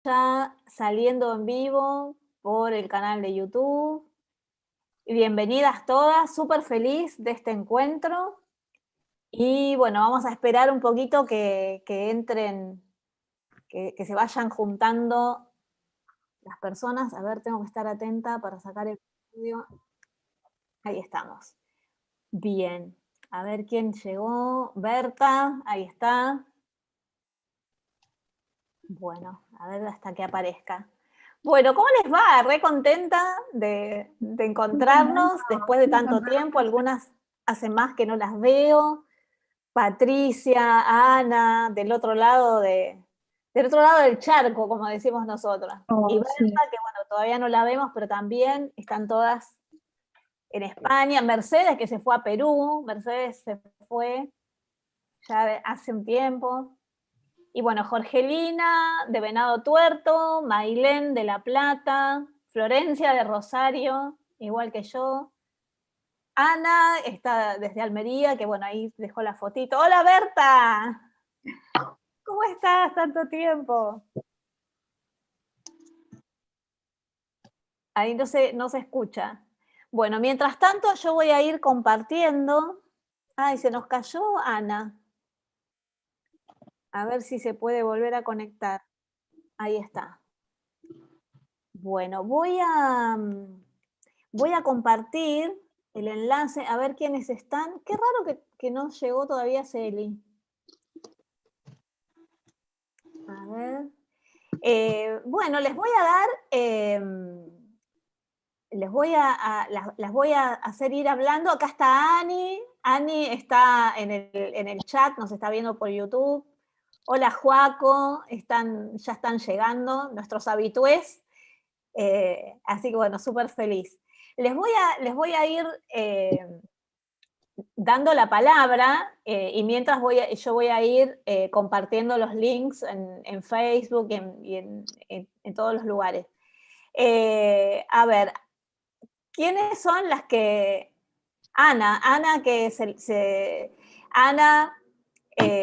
Ya saliendo en vivo por el canal de YouTube. Y bienvenidas todas, súper feliz de este encuentro. Y bueno, vamos a esperar un poquito que entren, que se vayan juntando las personas. A ver, tengo que estar atenta para sacar el vídeo. Ahí estamos. Bien, a ver quién llegó. Berta, ahí está. Bueno, a ver hasta que aparezca. Bueno, ¿cómo les va? Re contenta de encontrarnos después de tanto tiempo. Algunas hace más que no las veo. Patricia, Ana, del otro lado del charco, como decimos nosotras. Y Oh, Berta, sí. que bueno, todavía no la vemos, pero también están todas en España. Mercedes, que se fue a Perú. Mercedes se fue ya hace un tiempo. Y bueno, Jorgelina de Venado Tuerto, Mailén de La Plata, Florencia de Rosario, igual que yo. Ana está desde Almería, que bueno, ahí dejó la fotito. ¡Hola Berta! ¿Cómo estás? Tanto tiempo. Ahí no se escucha. Bueno, mientras tanto yo voy a ir compartiendo. Ay, se nos cayó Ana. A ver si se puede volver a conectar. Ahí está. Bueno, voy a compartir el enlace, a ver quiénes están. Qué raro que no llegó todavía Celi. A ver. Bueno, las voy a hacer ir hablando. Acá está Ani. Ani está en el chat, nos está viendo por YouTube. Hola Joaco, ya están llegando nuestros habitués. Así que bueno, súper feliz. Les voy a ir dando la palabra y mientras yo voy a ir compartiendo los links en Facebook y en todos los lugares. A ver, ¿quiénes son las que... Ana, Ana,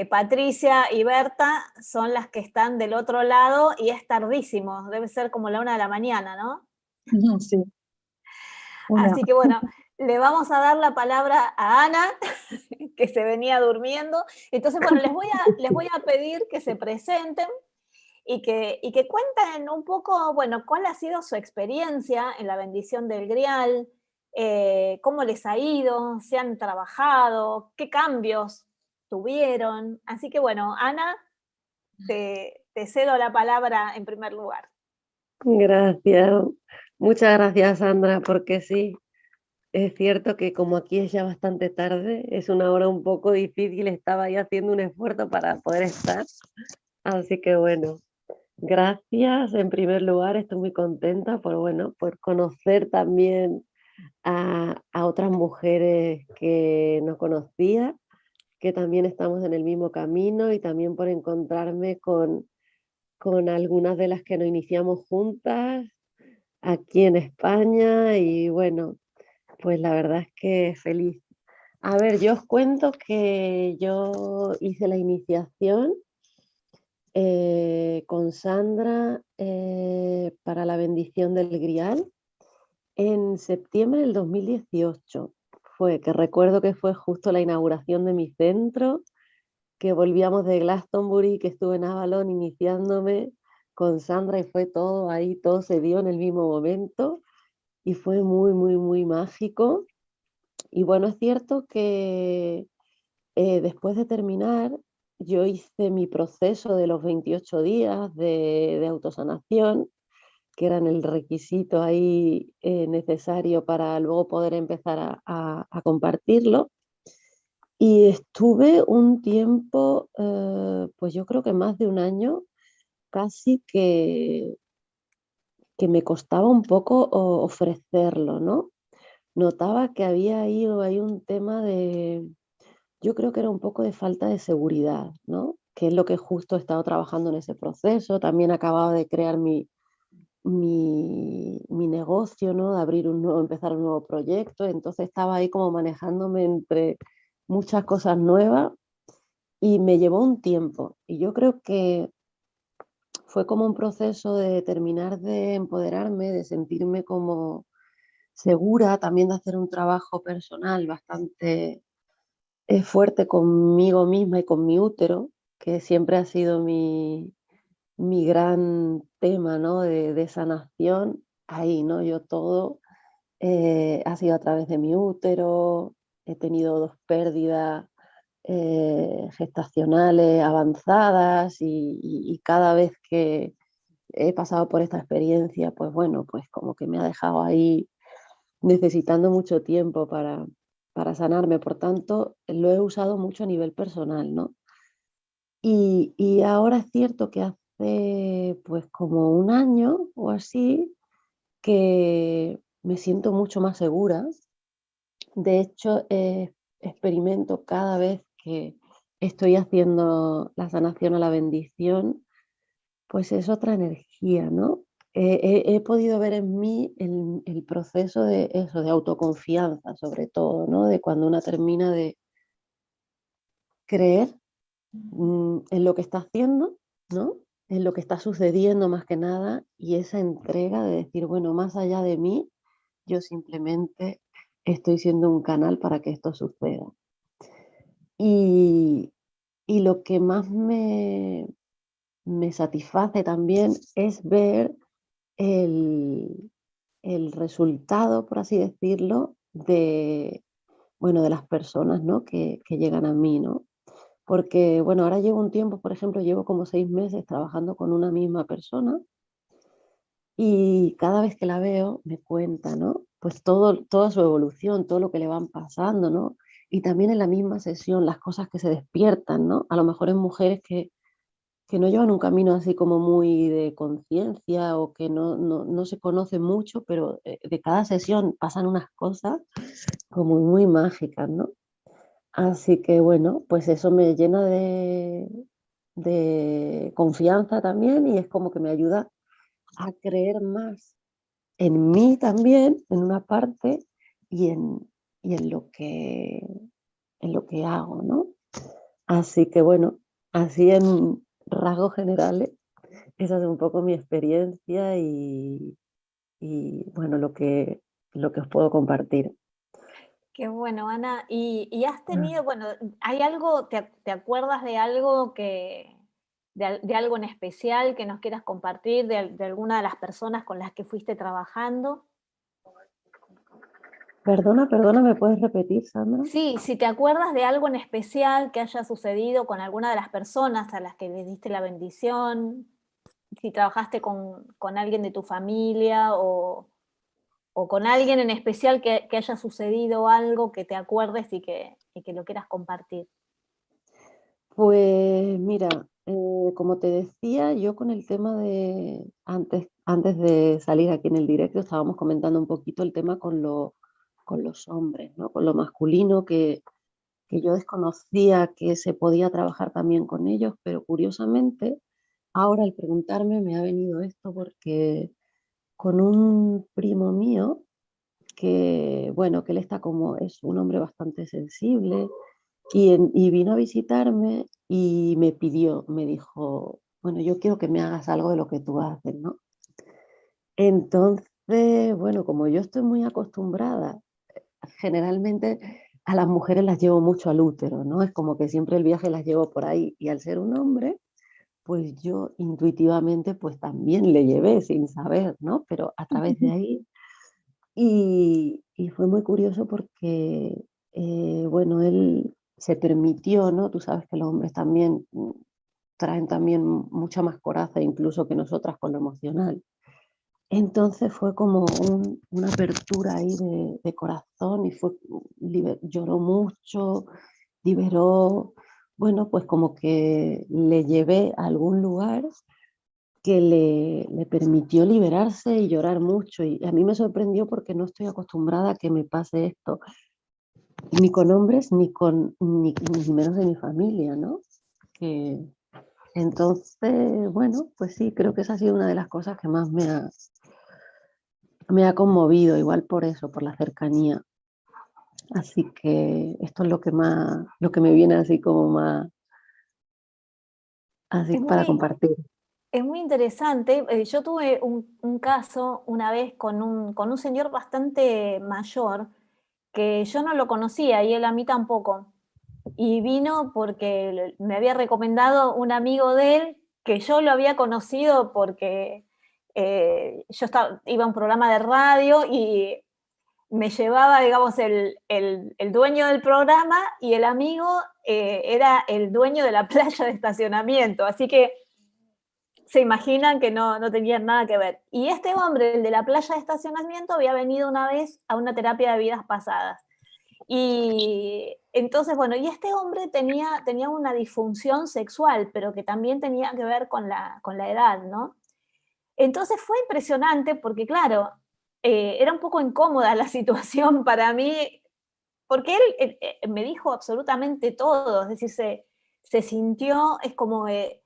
Patricia y Berta son las que están del otro lado y es tardísimo, debe ser como la 1 de la mañana, ¿no? Sí, una. Así que bueno, le vamos a dar la palabra a Ana, que se venía durmiendo. Entonces, bueno, les voy a pedir que se presenten y que cuenten un poco, bueno, cuál ha sido su experiencia en la bendición del Grial, cómo les ha ido, si han trabajado, qué cambios tuvieron. Así que bueno, Ana, te cedo la palabra en primer lugar. Gracias, muchas gracias Sandra, porque sí, es cierto que como aquí es ya bastante tarde, es una hora un poco difícil, estaba ahí haciendo un esfuerzo para poder estar, así que bueno, gracias en primer lugar, estoy muy contenta por, bueno, por conocer también a otras mujeres que no conocía, que también estamos en el mismo camino y también por encontrarme con algunas de las que nos iniciamos juntas aquí en España y bueno, pues la verdad es que feliz. A ver, yo os cuento que yo hice la iniciación con Sandra para la bendición del Grial en septiembre del 2018. Fue que recuerdo que fue justo la inauguración de mi centro, que volvíamos de Glastonbury, que estuve en Avalon iniciándome con Sandra y fue todo ahí, todo se dio en el mismo momento y fue muy, muy, muy mágico. Y bueno, es cierto que después de terminar, yo hice mi proceso de los 28 días de autosanación, que eran el requisito ahí necesario para luego poder empezar a compartirlo. Y estuve un tiempo, pues yo creo que más de un año, casi que me costaba un poco ofrecerlo, ¿no? Notaba que había ahí un tema de, yo creo que era un poco de falta de seguridad, ¿no? Que es lo que justo he estado trabajando en ese proceso. También acababa de crear mi negocio, ¿no? De empezar un nuevo proyecto. Entonces estaba ahí como manejándome entre muchas cosas nuevas y me llevó un tiempo. Y yo creo que fue como un proceso de terminar de empoderarme, de sentirme como segura, también de hacer un trabajo personal bastante fuerte conmigo misma y con mi útero, que siempre ha sido mi gran tema, ¿no? De sanación. Ahí, ¿no? Yo todo ha sido a través de mi útero, he tenido 2 pérdidas gestacionales avanzadas y cada vez que he pasado por esta experiencia, pues bueno, pues como que me ha dejado ahí necesitando mucho tiempo para sanarme. Por tanto, lo he usado mucho a nivel personal, ¿no? Y ahora es cierto que hace pues como un año o así que me siento mucho más segura. De hecho, experimento cada vez que estoy haciendo la sanación a la bendición, pues es otra energía, ¿no? He podido ver en mí el proceso de eso, de autoconfianza, sobre todo, ¿no? De cuando una termina de creer en lo que está haciendo, ¿no? En lo que está sucediendo más que nada, y esa entrega de decir, bueno, más allá de mí, yo simplemente estoy siendo un canal para que esto suceda. Y, y lo que más me satisface también es ver el, el resultado, por así decirlo, de, bueno, de las personas, ¿no? que llegan a mí, ¿no? Porque, bueno, ahora llevo un tiempo, por ejemplo, llevo como 6 meses trabajando con una misma persona y cada vez que la veo me cuenta, ¿no? Pues toda su evolución, todo lo que le van pasando, ¿no? Y también en la misma sesión, las cosas que se despiertan, ¿no? A lo mejor en mujeres que no llevan un camino así como muy de conciencia o que no se conocen mucho, pero de cada sesión pasan unas cosas como muy mágicas, ¿no? Así que bueno, pues eso me llena de confianza también y es como que me ayuda a creer más en mí también, en una parte, y en en lo que hago, ¿no? Así que bueno, así en rasgos generales, esa es un poco mi experiencia y bueno, lo que os puedo compartir. Qué bueno, Ana. Y has tenido, bueno, ¿hay algo, te acuerdas de algo de algo en especial que nos quieras compartir, de alguna de las personas con las que fuiste trabajando? Perdona, ¿me puedes repetir, Sandra? Sí, si te acuerdas de algo en especial que haya sucedido con alguna de las personas a las que les diste la bendición, si trabajaste con alguien de tu familia o con alguien en especial que haya sucedido algo que te acuerdes y que lo quieras compartir. Pues mira, como te decía, yo con el tema de antes de salir aquí en el directo, estábamos comentando un poquito el tema con los hombres, ¿no? Con lo masculino, que yo desconocía que se podía trabajar también con ellos, pero curiosamente, ahora al preguntarme me ha venido esto porque con un primo mío, que bueno, que él está como, es un hombre bastante sensible, y vino a visitarme y me pidió, me dijo, bueno, yo quiero que me hagas algo de lo que tú haces, ¿no? Entonces, bueno, como yo estoy muy acostumbrada, generalmente a las mujeres las llevo mucho al útero, ¿no? Es como que siempre el viaje las llevo por ahí. Y al ser un hombre, pues yo intuitivamente pues también le llevé sin saber, ¿no? Pero a través de ahí. Y fue muy curioso porque, bueno, él se permitió, ¿no? Tú sabes que los hombres también traen también mucha más coraza incluso que nosotras con lo emocional. Entonces fue como una apertura ahí de corazón y fue, lloró mucho, liberó, bueno, pues como que le llevé a algún lugar que le permitió liberarse y llorar mucho. Y a mí me sorprendió porque no estoy acostumbrada a que me pase esto, ni con hombres, ni menos de mi familia, ¿no? Que, entonces, bueno, pues sí, creo que esa ha sido una de las cosas que más me ha conmovido, igual por eso, por la cercanía. Así que esto es lo que más, lo que me viene así como más, así Es para muy, compartir. Es muy interesante. Yo tuve un caso una vez con un señor bastante mayor que yo no lo conocía y él a mí tampoco. Y vino porque me había recomendado un amigo de él que yo lo había conocido porque iba a un programa de radio y me llevaba, digamos, el dueño del programa y el amigo era el dueño de la playa de estacionamiento. Así que se imaginan que no tenían nada que ver. Y este hombre, el de la playa de estacionamiento, había venido una vez a una terapia de vidas pasadas. Y entonces, bueno, y este hombre tenía una disfunción sexual, pero que también tenía que ver con la edad, ¿no? Entonces fue impresionante porque, claro, era un poco incómoda la situación para mí, porque él me dijo absolutamente todo, es decir, se sintió, es como que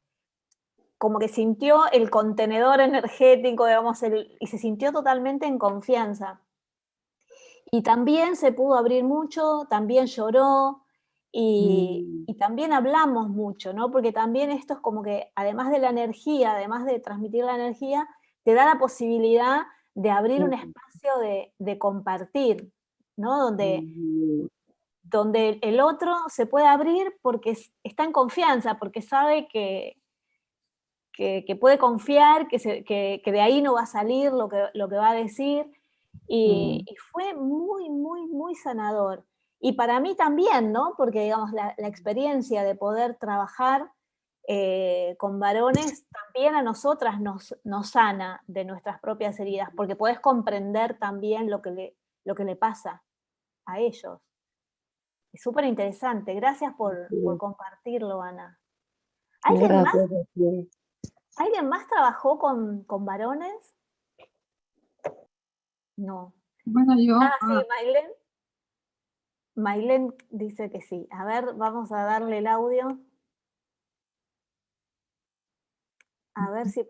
sintió el contenedor energético, digamos, y se sintió totalmente en confianza. Y también se pudo abrir mucho, también lloró y también hablamos mucho, ¿no? Porque también esto es como que, además de la energía, además de transmitir la energía, te da la posibilidad de abrir un espacio de compartir, ¿no? Donde el otro se puede abrir porque está en confianza, porque sabe que puede confiar, que de ahí no va a salir lo que va a decir, y fue muy, muy, muy sanador. Y para mí también, ¿no? Porque, digamos, la experiencia de poder trabajar con varones también a nosotras nos sana de nuestras propias heridas, porque podés comprender también lo que le pasa a ellos. Es súper interesante. Gracias por compartirlo, Ana. ¿Alguien más? Gracias a ti. ¿Alguien más trabajó con varones? No. Bueno, yo, Sí, Maylen. Maylen dice que sí. A ver, vamos a darle el audio. A ver si...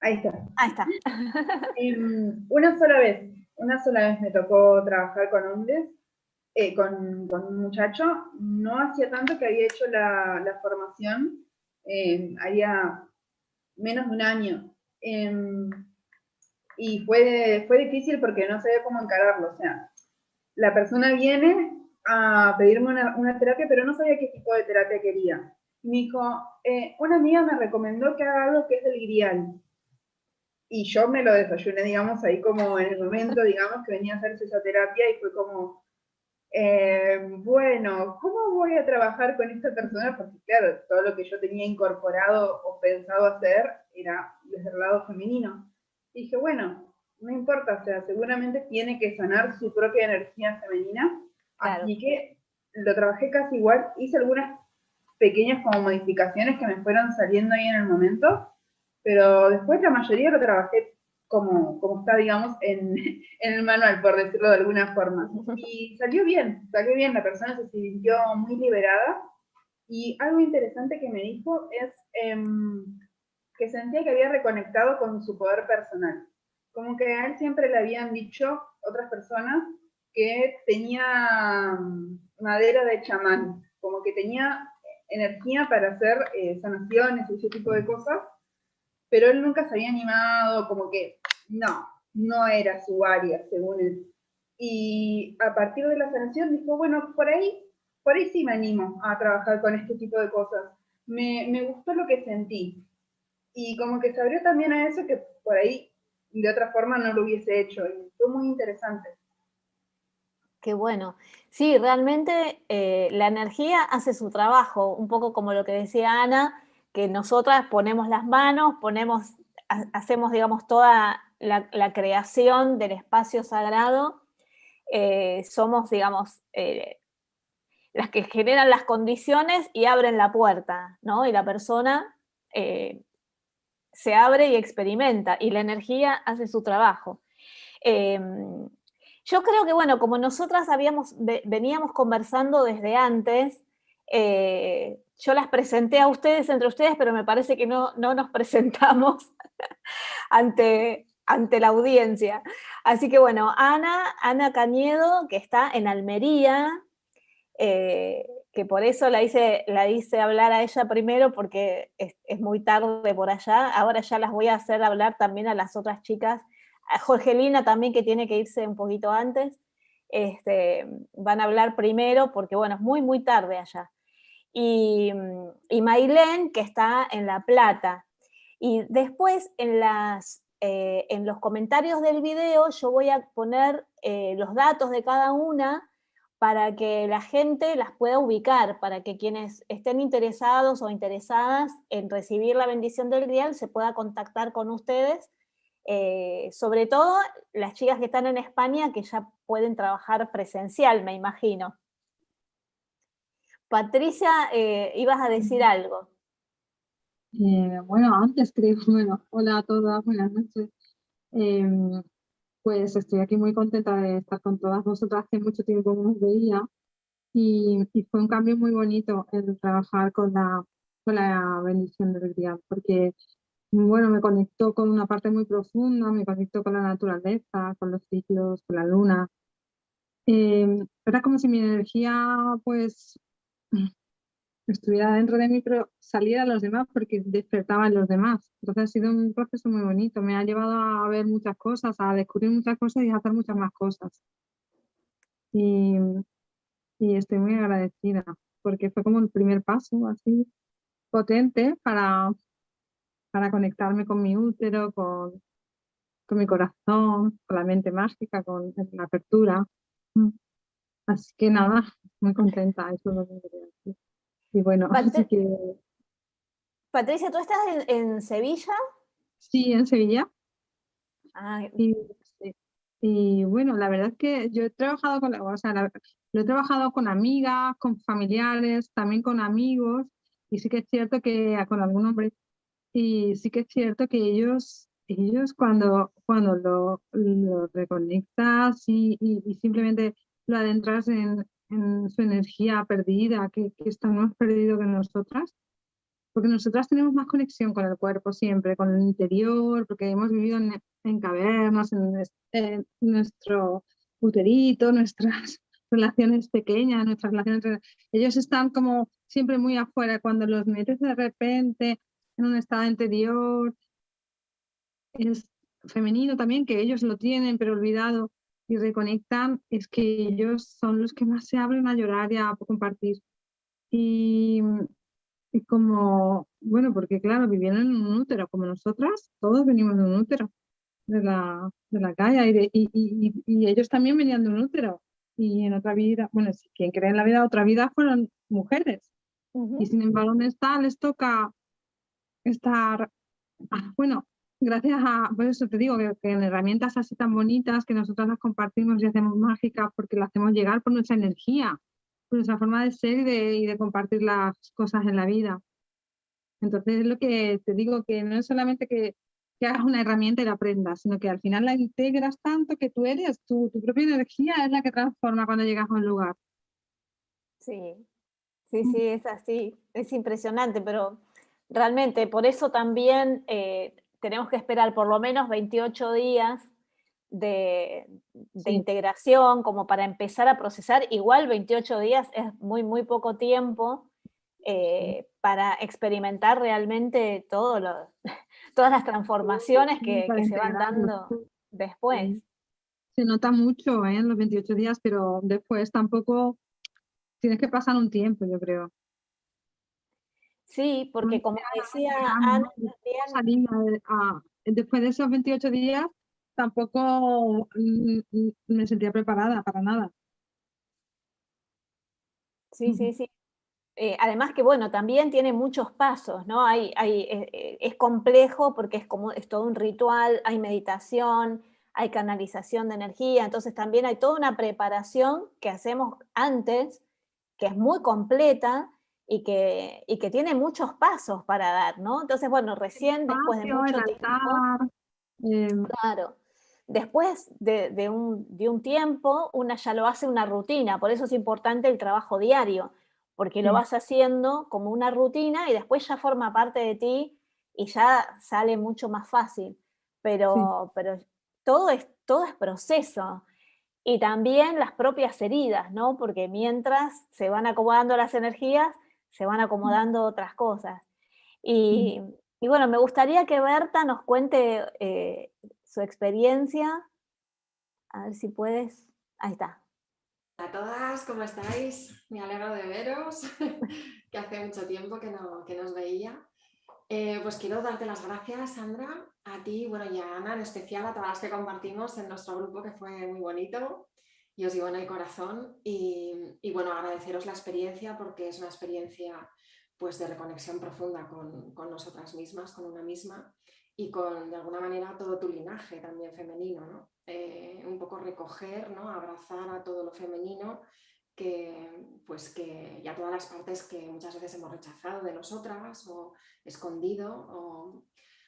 Ahí está. Ahí está. Una sola vez me tocó trabajar con hombres, con un muchacho. No hacía tanto que había hecho la formación, había menos de un año. Y fue difícil porque no sabía cómo encararlo. O sea, la persona viene a pedirme una terapia, pero no sabía qué tipo de terapia quería. Y me dijo, una amiga me recomendó que haga algo que es del grial. Y yo me lo desayuné, digamos, ahí como en el momento, digamos, que venía a hacerse esa terapia y fue como, bueno, ¿cómo voy a trabajar con esta persona? Porque claro, todo lo que yo tenía incorporado o pensado hacer era desde el lado femenino. Y dije, bueno, no importa, o sea, seguramente tiene que sanar su propia energía femenina, Claro. así que lo trabajé casi igual, hice algunas pequeñas como modificaciones que me fueron saliendo ahí en el momento, pero después la mayoría lo trabajé como está, digamos, en el manual, por decirlo de alguna forma. Y salió bien, la persona se sintió muy liberada. Y algo interesante que me dijo es que sentía que había reconectado con su poder personal. Como que a él siempre le habían dicho otras personas que tenía madera de chamán, como que tenía energía para hacer sanaciones y ese tipo de cosas, pero él nunca se había animado, como que no era su área, según él. Y a partir de la sanación dijo, bueno, por ahí sí me animo a trabajar con este tipo de cosas. Me gustó lo que sentí. Y como que se abrió también a eso que por ahí de otra forma no lo hubiese hecho. Y fue muy interesante. Qué bueno. Sí, realmente la energía hace su trabajo, un poco como lo que decía Ana, que nosotras ponemos las manos, hacemos, digamos, toda la creación del espacio sagrado, somos, digamos, las que generan las condiciones y abren la puerta, ¿no? Y la persona se abre y experimenta, y la energía hace su trabajo. Yo creo que, bueno, como nosotras veníamos conversando desde antes, yo las presenté a ustedes entre ustedes, pero me parece que no nos presentamos ante la audiencia. Así que, bueno, Ana Cañedo, que está en Almería, que que por eso la hice hablar a ella primero, porque es muy tarde por allá. Ahora ya las voy a hacer hablar también a las otras chicas, a Jorgelina también, que tiene que irse un poquito antes. Van a hablar primero porque, bueno, es muy, muy tarde allá. Y Mailén, que está en La Plata. Y después en los comentarios del video yo voy a poner los datos de cada una para que la gente las pueda ubicar, para que quienes estén interesados o interesadas en recibir la bendición del Grial se pueda contactar con ustedes, sobre todo las chicas que están en España, que ya pueden trabajar presencial, me imagino. Patricia, ibas a decir algo. Bueno, antes creo, bueno, hola a todas, buenas noches. Pues estoy aquí muy contenta de estar con todas vosotras, hace mucho tiempo que no os veía y fue un cambio muy bonito el trabajar con la bendición del Grial, porque bueno, me conectó con una parte muy profunda, me conectó con la naturaleza, con los ciclos, con la luna. Era como si mi energía pues estuviera dentro de mí, pero saliera a los demás porque despertaba en los demás. Entonces ha sido un proceso muy bonito, me ha llevado a ver muchas cosas, a descubrir muchas cosas y a hacer muchas más cosas. Y, y estoy muy agradecida porque fue como el primer paso así potente para conectarme con mi útero, con mi corazón, con la mente mágica, con la apertura. Así que nada, muy contenta, eso es lo que quería decir. Y bueno, así que Patricia, ¿tú estás en Sevilla? sí, en Sevilla. Ah, Y, sí. Y bueno, la verdad es que yo he trabajado o sea, lo he trabajado con amigas, con familiares, también con amigos, y sí que es cierto que con algún hombre, y sí que es cierto que ellos cuando lo reconectas y simplemente lo adentras en su energía perdida, que está más perdido que nosotras, porque nosotras tenemos más conexión con el cuerpo siempre, con el interior, porque hemos vivido en cavernas, en nuestro uterito, nuestras relaciones pequeñas, nuestras relaciones ellos están como siempre muy afuera. Cuando los metes de repente en un estado interior, es femenino también, que ellos lo tienen pero olvidado y reconectan, es que ellos son los que más se abren a llorar y a compartir. Y y como, bueno, porque claro, vivieron en un útero, como nosotras, todos venimos de un útero, de la calle, y ellos también venían de un útero. Y en otra vida, bueno, si quien cree en la vida, otra vida fueron mujeres. Y sin embargo, en esta les toca estar, bueno, gracias a, por eso te digo, que en herramientas así tan bonitas que nosotros las compartimos y hacemos mágicas porque las hacemos llegar por nuestra energía, por nuestra forma de ser y de compartir las cosas en la vida. Entonces, es lo que te digo, que no es solamente que hagas una herramienta y la aprendas, sino que al final la integras tanto que tú eres, tu propia energía es la que transforma cuando llegas a un lugar. sí, sí, es así, es impresionante, pero realmente por eso también tenemos que esperar por lo menos 28 días de Sí, integración como para empezar a procesar. Igual 28 días es muy, muy poco tiempo para experimentar realmente todas las transformaciones sí, para que se van integrarlo. dando después. Sí. Se nota mucho, en los 28 días, pero después tampoco tienes que pasar un tiempo, yo creo. Sí, No porque como decía Ana esperamos, ¿no? también, Salir después de esos 28 días, tampoco me sentía preparada para nada. sí, sí, sí. Además que, bueno, también tiene muchos pasos, ¿no? Es complejo porque es todo un ritual, hay meditación, hay canalización de energía, entonces también hay toda una preparación que hacemos antes, que es muy completa y que tiene muchos pasos para dar, ¿no? Entonces, bueno, recién después de Espacio, el mucho tiempo, altar. eh, claro, después de un tiempo, una ya lo hace una rutina, por eso es importante el trabajo diario, porque lo sí, vas haciendo como una rutina y después ya forma parte de ti y ya sale mucho más fácil. sí, Pero todo es proceso. y también las propias heridas, ¿no? Porque mientras se van acomodando las energías, se van acomodando otras cosas. Y, y bueno, me gustaría que Berta nos cuente su experiencia. A ver si puedes. Ahí está. Hola a todas, ¿cómo estáis? Me alegro de veros, que hace mucho tiempo que nos veía. Pues quiero darte las gracias, Sandra, a ti, bueno, y a Ana en especial, a todas las que compartimos en nuestro grupo, que fue muy bonito y os llevo en el corazón. Y bueno, agradeceros la experiencia, porque es una experiencia pues de reconexión profunda con nosotras mismas, con una misma, y con, de alguna manera, todo tu linaje también femenino, ¿no? Un poco recoger, ¿no? Abrazar a todo lo femenino, y a todas las partes que muchas veces hemos rechazado de nosotras o escondido, o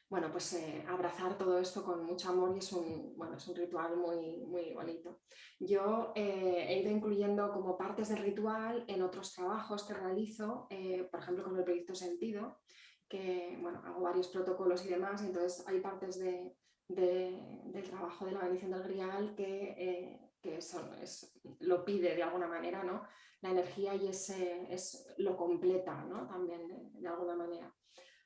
bueno, pues abrazar todo esto con mucho amor, y es un ritual muy, muy bonito. Yo he ido incluyendo como partes del ritual en otros trabajos que realizo, por ejemplo con el proyecto Sentido, que bueno, hago varios protocolos y demás, y entonces hay partes del trabajo de la bendición del Grial que lo pide de alguna manera, ¿no? La energía, y lo completa, ¿no? También de alguna manera.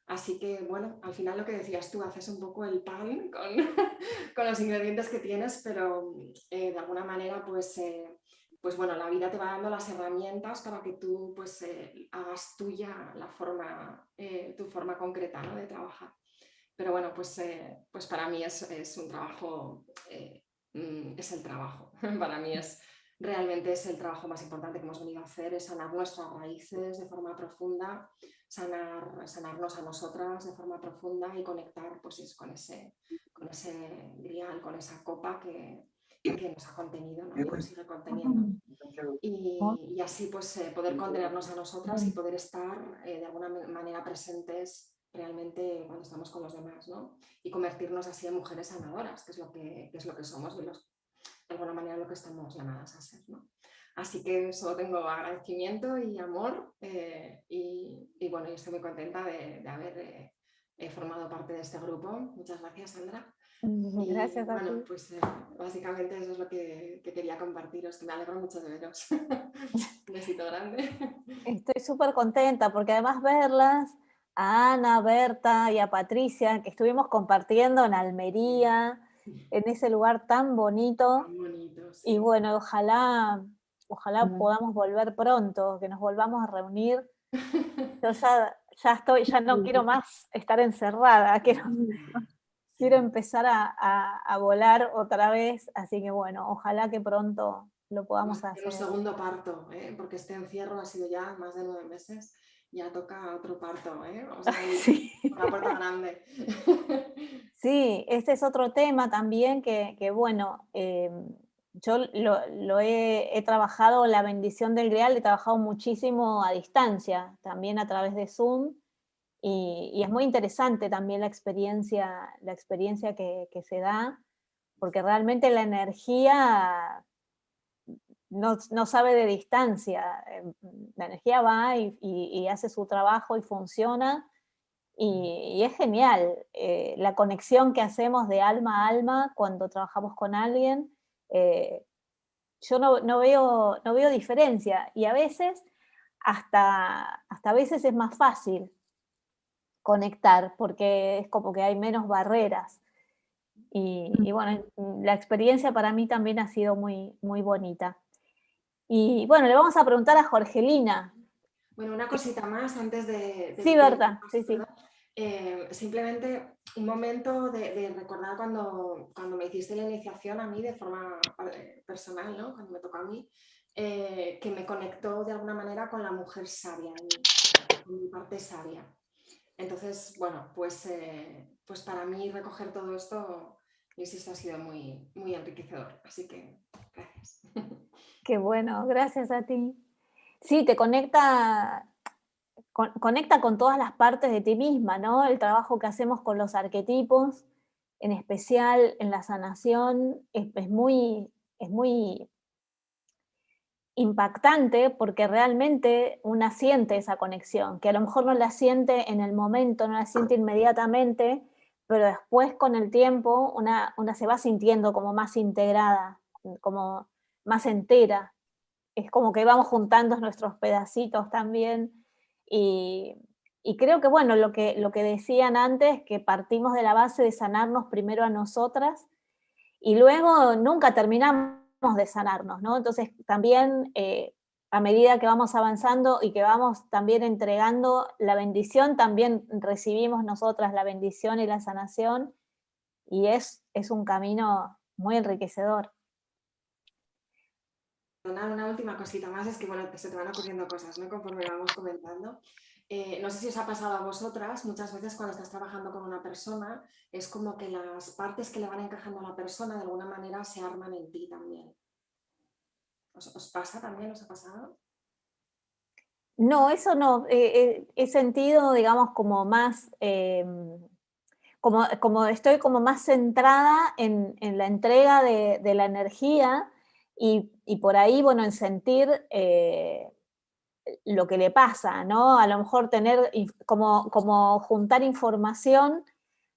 Así que, bueno, al final lo que decías tú, haces un poco el pan con los ingredientes que tienes, pero de alguna manera, pues bueno, la vida te va dando las herramientas para que tú pues hagas tuya tu forma concreta, ¿no? De trabajar. Pero bueno, pues para mí es un trabajo, es el trabajo. Para mí realmente es el trabajo más importante que hemos venido a hacer, es sanar nuestras raíces de forma profunda, sanarnos a nosotras de forma profunda y conectar pues con ese grial, con esa copa que nos ha contenido, ¿no? Y nos sigue conteniendo. Y así pues poder contenernos a nosotras y poder estar de alguna manera presentes realmente cuando estamos con los demás, ¿no? Y convertirnos así en mujeres sanadoras, que es lo que somos, de alguna manera lo que estamos llamadas a ser, ¿no? Así que solo tengo agradecimiento y amor, y bueno, yo estoy muy contenta de haber formado parte de este grupo. Muchas gracias, Sandra. Gracias y a bueno, ti. pues básicamente eso es lo que quería compartiros, que me alegro mucho de veros. Un besito grande. Estoy súper contenta porque además verlas, a Ana, a Berta y a Patricia, que estuvimos compartiendo en Almería, en ese lugar tan bonito. Tan bonito, sí. Y bueno, ojalá podamos volver pronto, que nos volvamos a reunir. Yo ya no quiero más estar encerrada, quiero empezar a volar otra vez, así que bueno, ojalá que pronto lo podamos hacer. Un segundo parto, porque este encierro ha sido ya más de 9 meses, ya toca otro parto, vamos a ir Sí. por la puerta grande. Sí, este es otro tema también que bueno, yo he trabajado la bendición del Grial, he trabajado muchísimo a distancia, también a través de Zoom, y es muy interesante también la experiencia que se da, porque realmente la energía no sabe de distancia, la energía va y hace su trabajo y funciona, y es genial la conexión que hacemos de alma a alma cuando trabajamos con alguien. Yo no veo diferencia, y a veces, hasta a veces es más fácil conectar, porque es como que hay menos barreras. Y bueno, la experiencia para mí también ha sido muy, muy bonita. Y bueno, le vamos a preguntar a Jorgelina. Bueno, una cosita más antes de Sí, Berta, sí. Simplemente un momento de recordar cuando me hiciste la iniciación a mí de forma personal, ¿no? Cuando me tocó a mí, que me conectó de alguna manera con la mujer sabia, con mi parte sabia. Entonces, bueno, pues para mí recoger todo esto, insisto, ha sido muy, muy enriquecedor. Así que gracias. Qué bueno, gracias a ti. Sí, te conecta con todas las partes de ti misma, ¿no? El trabajo que hacemos con los arquetipos, en especial en la sanación, es muy impactante, porque realmente una siente esa conexión, que a lo mejor no la siente en el momento, no la siente inmediatamente, pero después con el tiempo una se va sintiendo como más integrada, como más entera. Es como que vamos juntando nuestros pedacitos también, y creo que, bueno, lo que decían antes, que partimos de la base de sanarnos primero a nosotras, y luego nunca terminamos de sanarnos, ¿no? Entonces también a medida que vamos avanzando y que vamos también entregando la bendición, también recibimos nosotras la bendición y la sanación, y es un camino muy enriquecedor. Una última cosita más, es que bueno, se te van ocurriendo cosas, ¿no? Conforme vamos comentando. No sé si os ha pasado a vosotras, muchas veces cuando estás trabajando con una persona, es como que las partes que le van encajando a la persona de alguna manera se arman en ti también. ¿Os pasa también? ¿Os ha pasado? No, eso no. He sentido, digamos, como más, como estoy como más centrada en la entrega de la energía, y por ahí, bueno, en sentir lo que le pasa, ¿no? A lo mejor tener como juntar información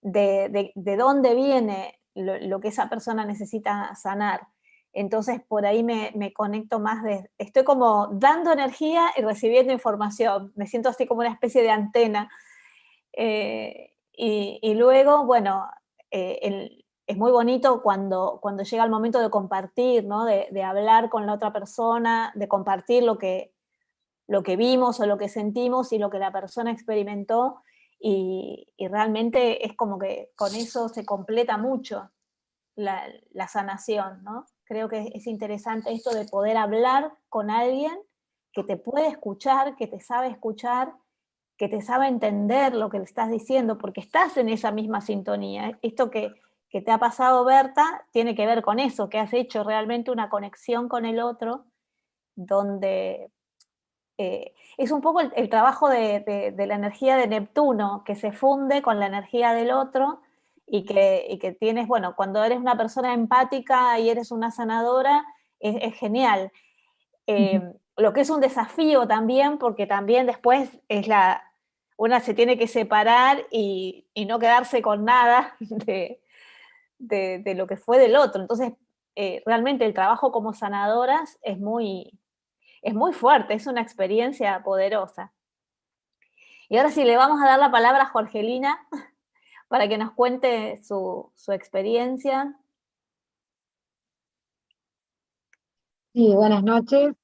de dónde viene lo que esa persona necesita sanar. Entonces por ahí me conecto más, estoy como dando energía y recibiendo información, me siento así como una especie de antena. Y luego, bueno, es muy bonito cuando llega el momento de compartir, ¿no? De hablar con la otra persona, de compartir lo que vimos o lo que sentimos y lo que la persona experimentó, y realmente es como que con eso se completa mucho la sanación, ¿no? Creo que es interesante esto de poder hablar con alguien que te puede escuchar, que te sabe escuchar, que te sabe entender lo que le estás diciendo, porque estás en esa misma sintonía. Esto que te ha pasado, Berta, tiene que ver con eso, que has hecho realmente una conexión con el otro, donde es un poco el trabajo de la energía de Neptuno, que se funde con la energía del otro, y que tienes, bueno, cuando eres una persona empática y eres una sanadora, es genial. Lo que es un desafío también, porque también después una se tiene que separar y no quedarse con nada de lo que fue del otro. Entonces, realmente el trabajo como sanadoras es muy fuerte, es una experiencia poderosa. Y ahora sí, le vamos a dar la palabra a Jorgelina para que nos cuente su experiencia. Sí, buenas noches.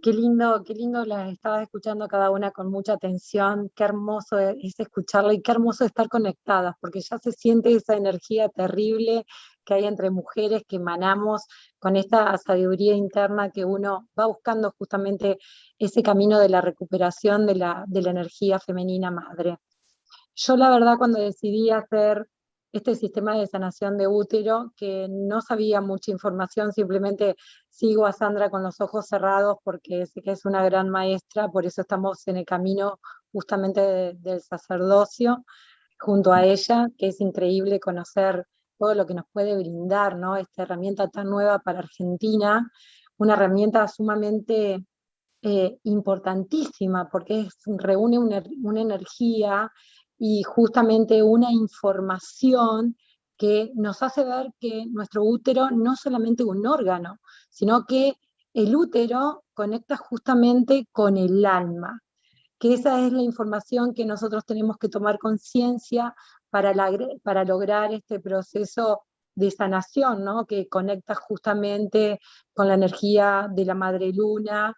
Qué lindo las estaba escuchando cada una con mucha atención. Qué hermoso es escucharla y qué hermoso estar conectadas, porque ya se siente esa energía terrible que hay entre mujeres, que emanamos con esta sabiduría interna, que uno va buscando justamente ese camino de la recuperación de la energía femenina madre. Yo la verdad, cuando decidí hacer este sistema de sanación de útero, que no sabía mucha información, simplemente sigo a Sandra con los ojos cerrados porque sé que es una gran maestra, por eso estamos en el camino justamente del sacerdocio junto a ella, que es increíble conocer todo lo que nos puede brindar, ¿no? Esta herramienta tan nueva para Argentina, una herramienta sumamente importantísima, porque reúne una energía y justamente una información que nos hace ver que nuestro útero no es solamente un órgano, sino que el útero conecta justamente con el alma, que esa es la información que nosotros tenemos que tomar conciencia para lograr este proceso de sanación, ¿no? Que conecta justamente con la energía de la madre luna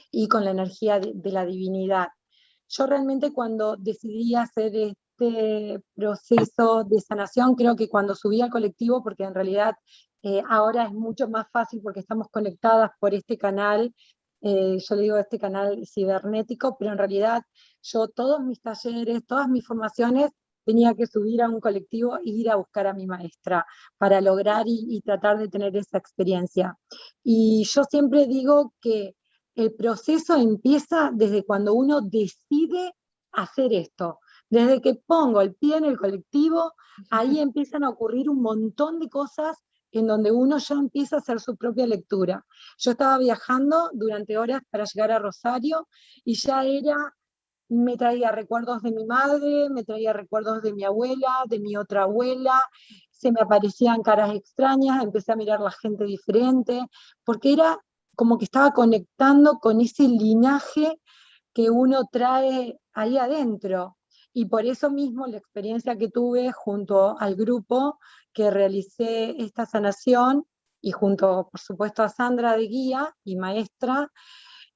y con la energía de la divinidad. Yo realmente, cuando decidí hacer este proceso de sanación, creo que cuando subí al colectivo, porque en realidad ahora es mucho más fácil porque estamos conectadas por este canal, yo le digo este canal cibernético, pero en realidad yo todos mis talleres, todas mis formaciones, tenía que subir a un colectivo e ir a buscar a mi maestra para lograr y tratar de tener esa experiencia. Y yo siempre digo que el proceso empieza desde cuando uno decide hacer esto. Desde que pongo el pie en el colectivo, ahí empiezan a ocurrir un montón de cosas en donde uno ya empieza a hacer su propia lectura. Yo estaba viajando durante horas para llegar a Rosario y ya me traía recuerdos de mi madre, me traía recuerdos de mi abuela, de mi otra abuela. se me aparecían caras extrañas, empecé a mirar la gente diferente, porque era como que estaba conectando con ese linaje que uno trae ahí adentro. Y por eso mismo la experiencia que tuve junto al grupo que realicé esta sanación, y junto, por supuesto, a Sandra de guía y maestra,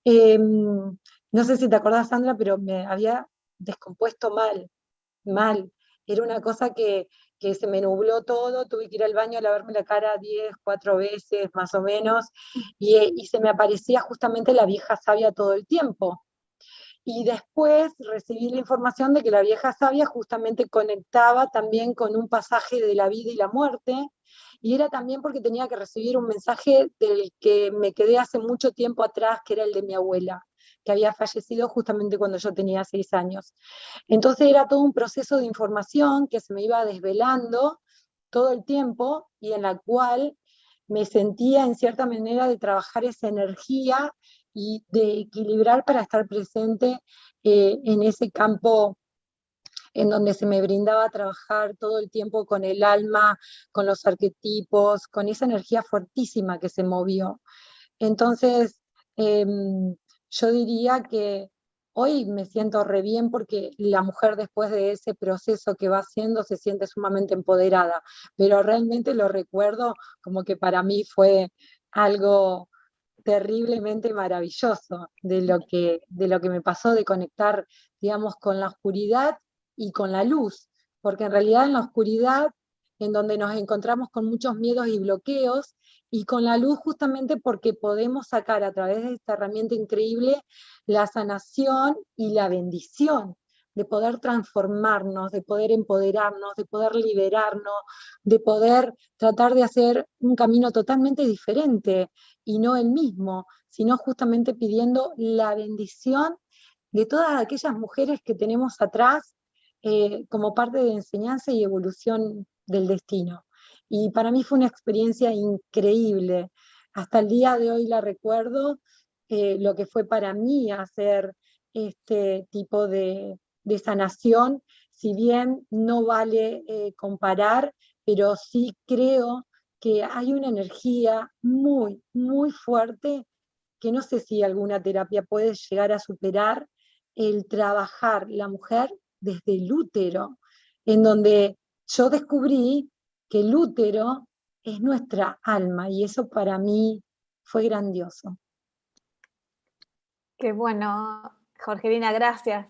no sé si te acordás, Sandra, pero me había descompuesto mal. Era una cosa que se me nubló todo, tuve que ir al baño a lavarme la cara 4 veces más o menos, y se me aparecía justamente la vieja sabia todo el tiempo. Y después recibí la información de que la vieja sabia justamente conectaba también con un pasaje de la vida y la muerte, y era también porque tenía que recibir un mensaje del que me quedé hace mucho tiempo atrás, que era el de mi abuela, que había fallecido justamente cuando yo tenía 6 años. Entonces era todo un proceso de información que se me iba desvelando todo el tiempo y en la cual me sentía en cierta manera de trabajar esa energía y de equilibrar para estar presente en ese campo en donde se me brindaba trabajar todo el tiempo con el alma, con los arquetipos, con esa energía fuertísima que se movió. Entonces, yo diría que hoy me siento re bien porque la mujer después de ese proceso que va haciendo se siente sumamente empoderada, pero realmente lo recuerdo como que para mí fue algo terriblemente maravilloso de lo que me pasó de conectar, digamos, con la oscuridad y con la luz, porque en realidad en la oscuridad, en donde nos encontramos con muchos miedos y bloqueos, y con la luz justamente porque podemos sacar a través de esta herramienta increíble la sanación y la bendición de poder transformarnos, de poder empoderarnos, de poder liberarnos, de poder tratar de hacer un camino totalmente diferente y no el mismo, sino justamente pidiendo la bendición de todas aquellas mujeres que tenemos atrás como parte de enseñanza y evolución del destino. Y para mí fue una experiencia increíble. Hasta el día de hoy la recuerdo, lo que fue para mí hacer este tipo de sanación, si bien no vale comparar, pero sí creo que hay una energía muy, muy fuerte que no sé si alguna terapia puede llegar a superar el trabajar la mujer desde el útero, en donde yo descubrí que el útero es nuestra alma y eso para mí fue grandioso. Qué bueno, Jorgelina, gracias.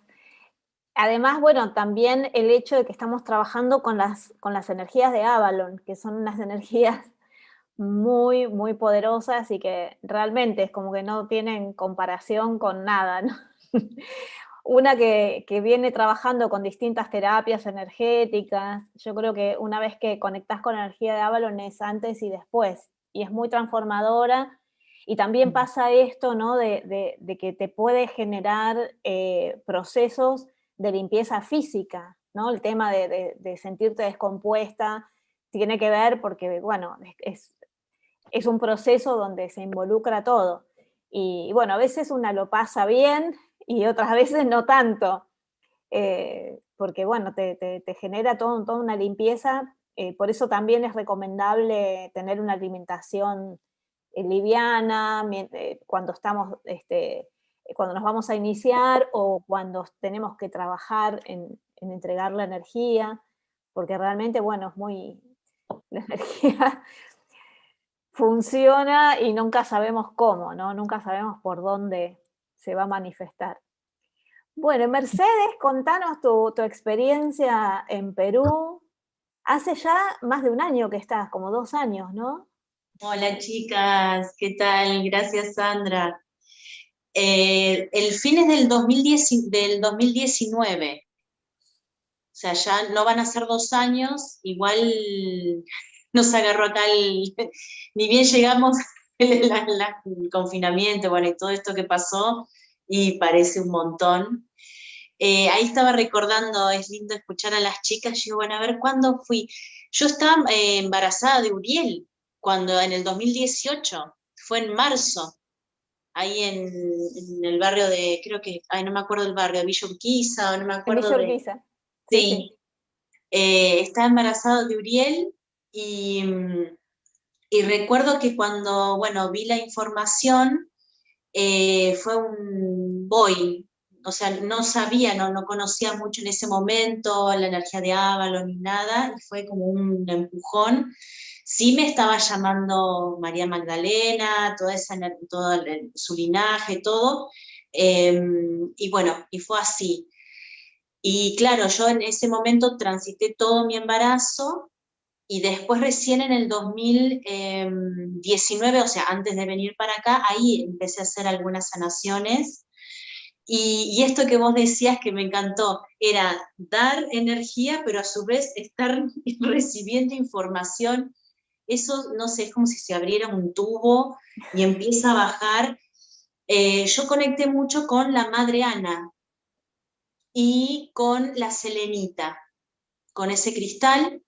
Además, bueno, también el hecho de que estamos trabajando con las energías de Avalon, que son unas energías muy, muy poderosas y que realmente es como que no tienen comparación con nada, ¿no? Una que viene trabajando con distintas terapias energéticas. Yo creo que una vez que conectás con la energía de Avalon es antes y después, y es muy transformadora. Y también pasa esto, ¿no? De que te puede generar procesos de limpieza física, ¿no? El tema de sentirte descompuesta tiene que ver porque, bueno, es un proceso donde se involucra todo. Y bueno, a veces una lo pasa bien y otras veces no tanto, porque bueno, te genera toda una limpieza, por eso también es recomendable tener una alimentación liviana cuando estamos, cuando nos vamos a iniciar o cuando tenemos que trabajar en entregar la energía, porque realmente, bueno, es muy, la energía funciona y nunca sabemos cómo, ¿no? Nunca sabemos por dónde se va a manifestar. Bueno, Mercedes, contanos tu experiencia en Perú. Hace ya más de un año que estás, como 2 años, ¿no? Hola chicas, ¿qué tal? Gracias Sandra. El fines del 2019, o sea, ya no van a ser 2 años, igual nos agarró acá ni bien llegamos el confinamiento, bueno, y todo esto que pasó, y parece un montón. Ahí estaba recordando, es lindo escuchar a las chicas, yo digo, bueno, a ver, ¿cuándo fui? Yo estaba embarazada de Uriel, cuando en el 2018, fue en marzo, ahí en el barrio de, creo que, ay, no me acuerdo del barrio, de Villa Urquiza, o no me En acuerdo Villa de... Urquiza. Sí, estaba embarazada de Uriel y recuerdo que cuando, bueno, vi la información, fue un voy, o sea, no sabía, no conocía mucho en ese momento la energía de Avalon ni nada, y fue como un empujón. Sí me estaba llamando María Magdalena, todo su linaje, todo, y bueno, y fue así. Y claro, yo en ese momento transité todo mi embarazo, y después recién en el 2019, o sea, antes de venir para acá, ahí empecé a hacer algunas sanaciones. Y esto que vos decías que me encantó, era dar energía, pero a su vez estar recibiendo información. Eso, no sé, es como si se abriera un tubo y empieza a bajar. Yo conecté mucho con la Madre Ana y con la Selenita, con ese cristal.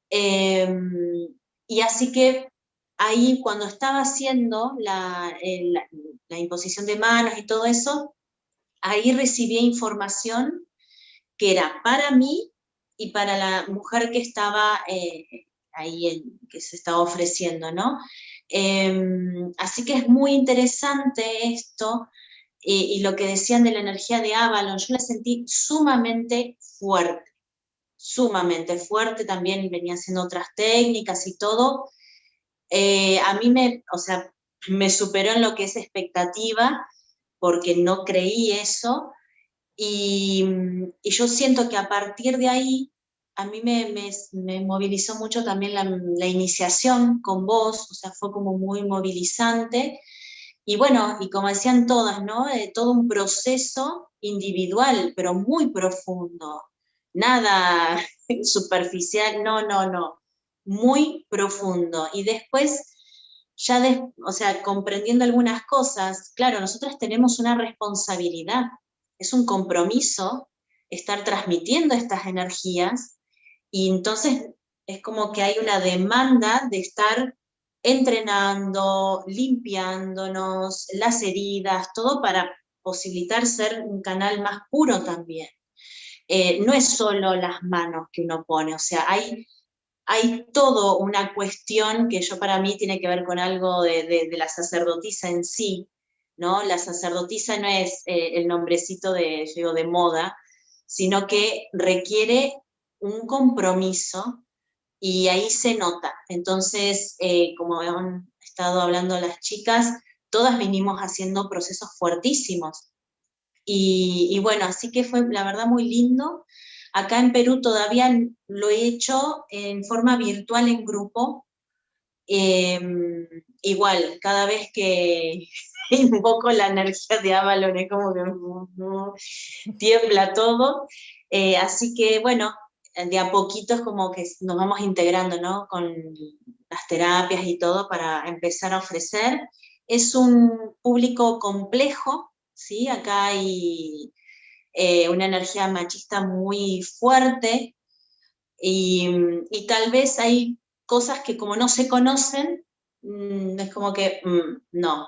Y así que ahí cuando estaba haciendo la imposición de manos y todo eso, ahí recibí información que era para mí y para la mujer que estaba ahí, que se estaba ofreciendo, ¿no? Así que es muy interesante esto, y lo que decían de la energía de Avalon, yo la sentí sumamente fuerte, también venía haciendo otras técnicas y todo. A mí o sea, me superó en lo que es expectativa, porque no creí eso, y yo siento que a partir de ahí, a mí me movilizó mucho también la iniciación con vos, o sea, fue como muy movilizante, y bueno, y como decían todas, ¿no? Todo un proceso individual, pero muy profundo, nada superficial, no, muy profundo. Y después, o sea, comprendiendo algunas cosas, claro, nosotras tenemos una responsabilidad, es un compromiso estar transmitiendo estas energías, y entonces es como que hay una demanda de estar entrenando, limpiándonos las heridas, todo para posibilitar ser un canal más puro también. No es solo las manos que uno pone, o sea, hay todo una cuestión que yo para mí tiene que ver con algo de la sacerdotisa en sí, ¿no? La sacerdotisa no es el nombrecito de moda, sino que requiere un compromiso, y ahí se nota. Entonces, como han estado hablando las chicas, todas vinimos haciendo procesos fuertísimos. Y bueno, así que fue la verdad muy lindo. Acá en Perú todavía lo he hecho en forma virtual en grupo. Eh, Igual, cada vez que invoco la energía de Avalon es como que tiembla todo. Así que bueno, de a poquito es como que nos vamos integrando, ¿no? Con las terapias y todo para empezar a ofrecer. Es un público complejo, ¿sí? Acá hay una energía machista muy fuerte, y tal vez hay cosas que como no se conocen, es como que no.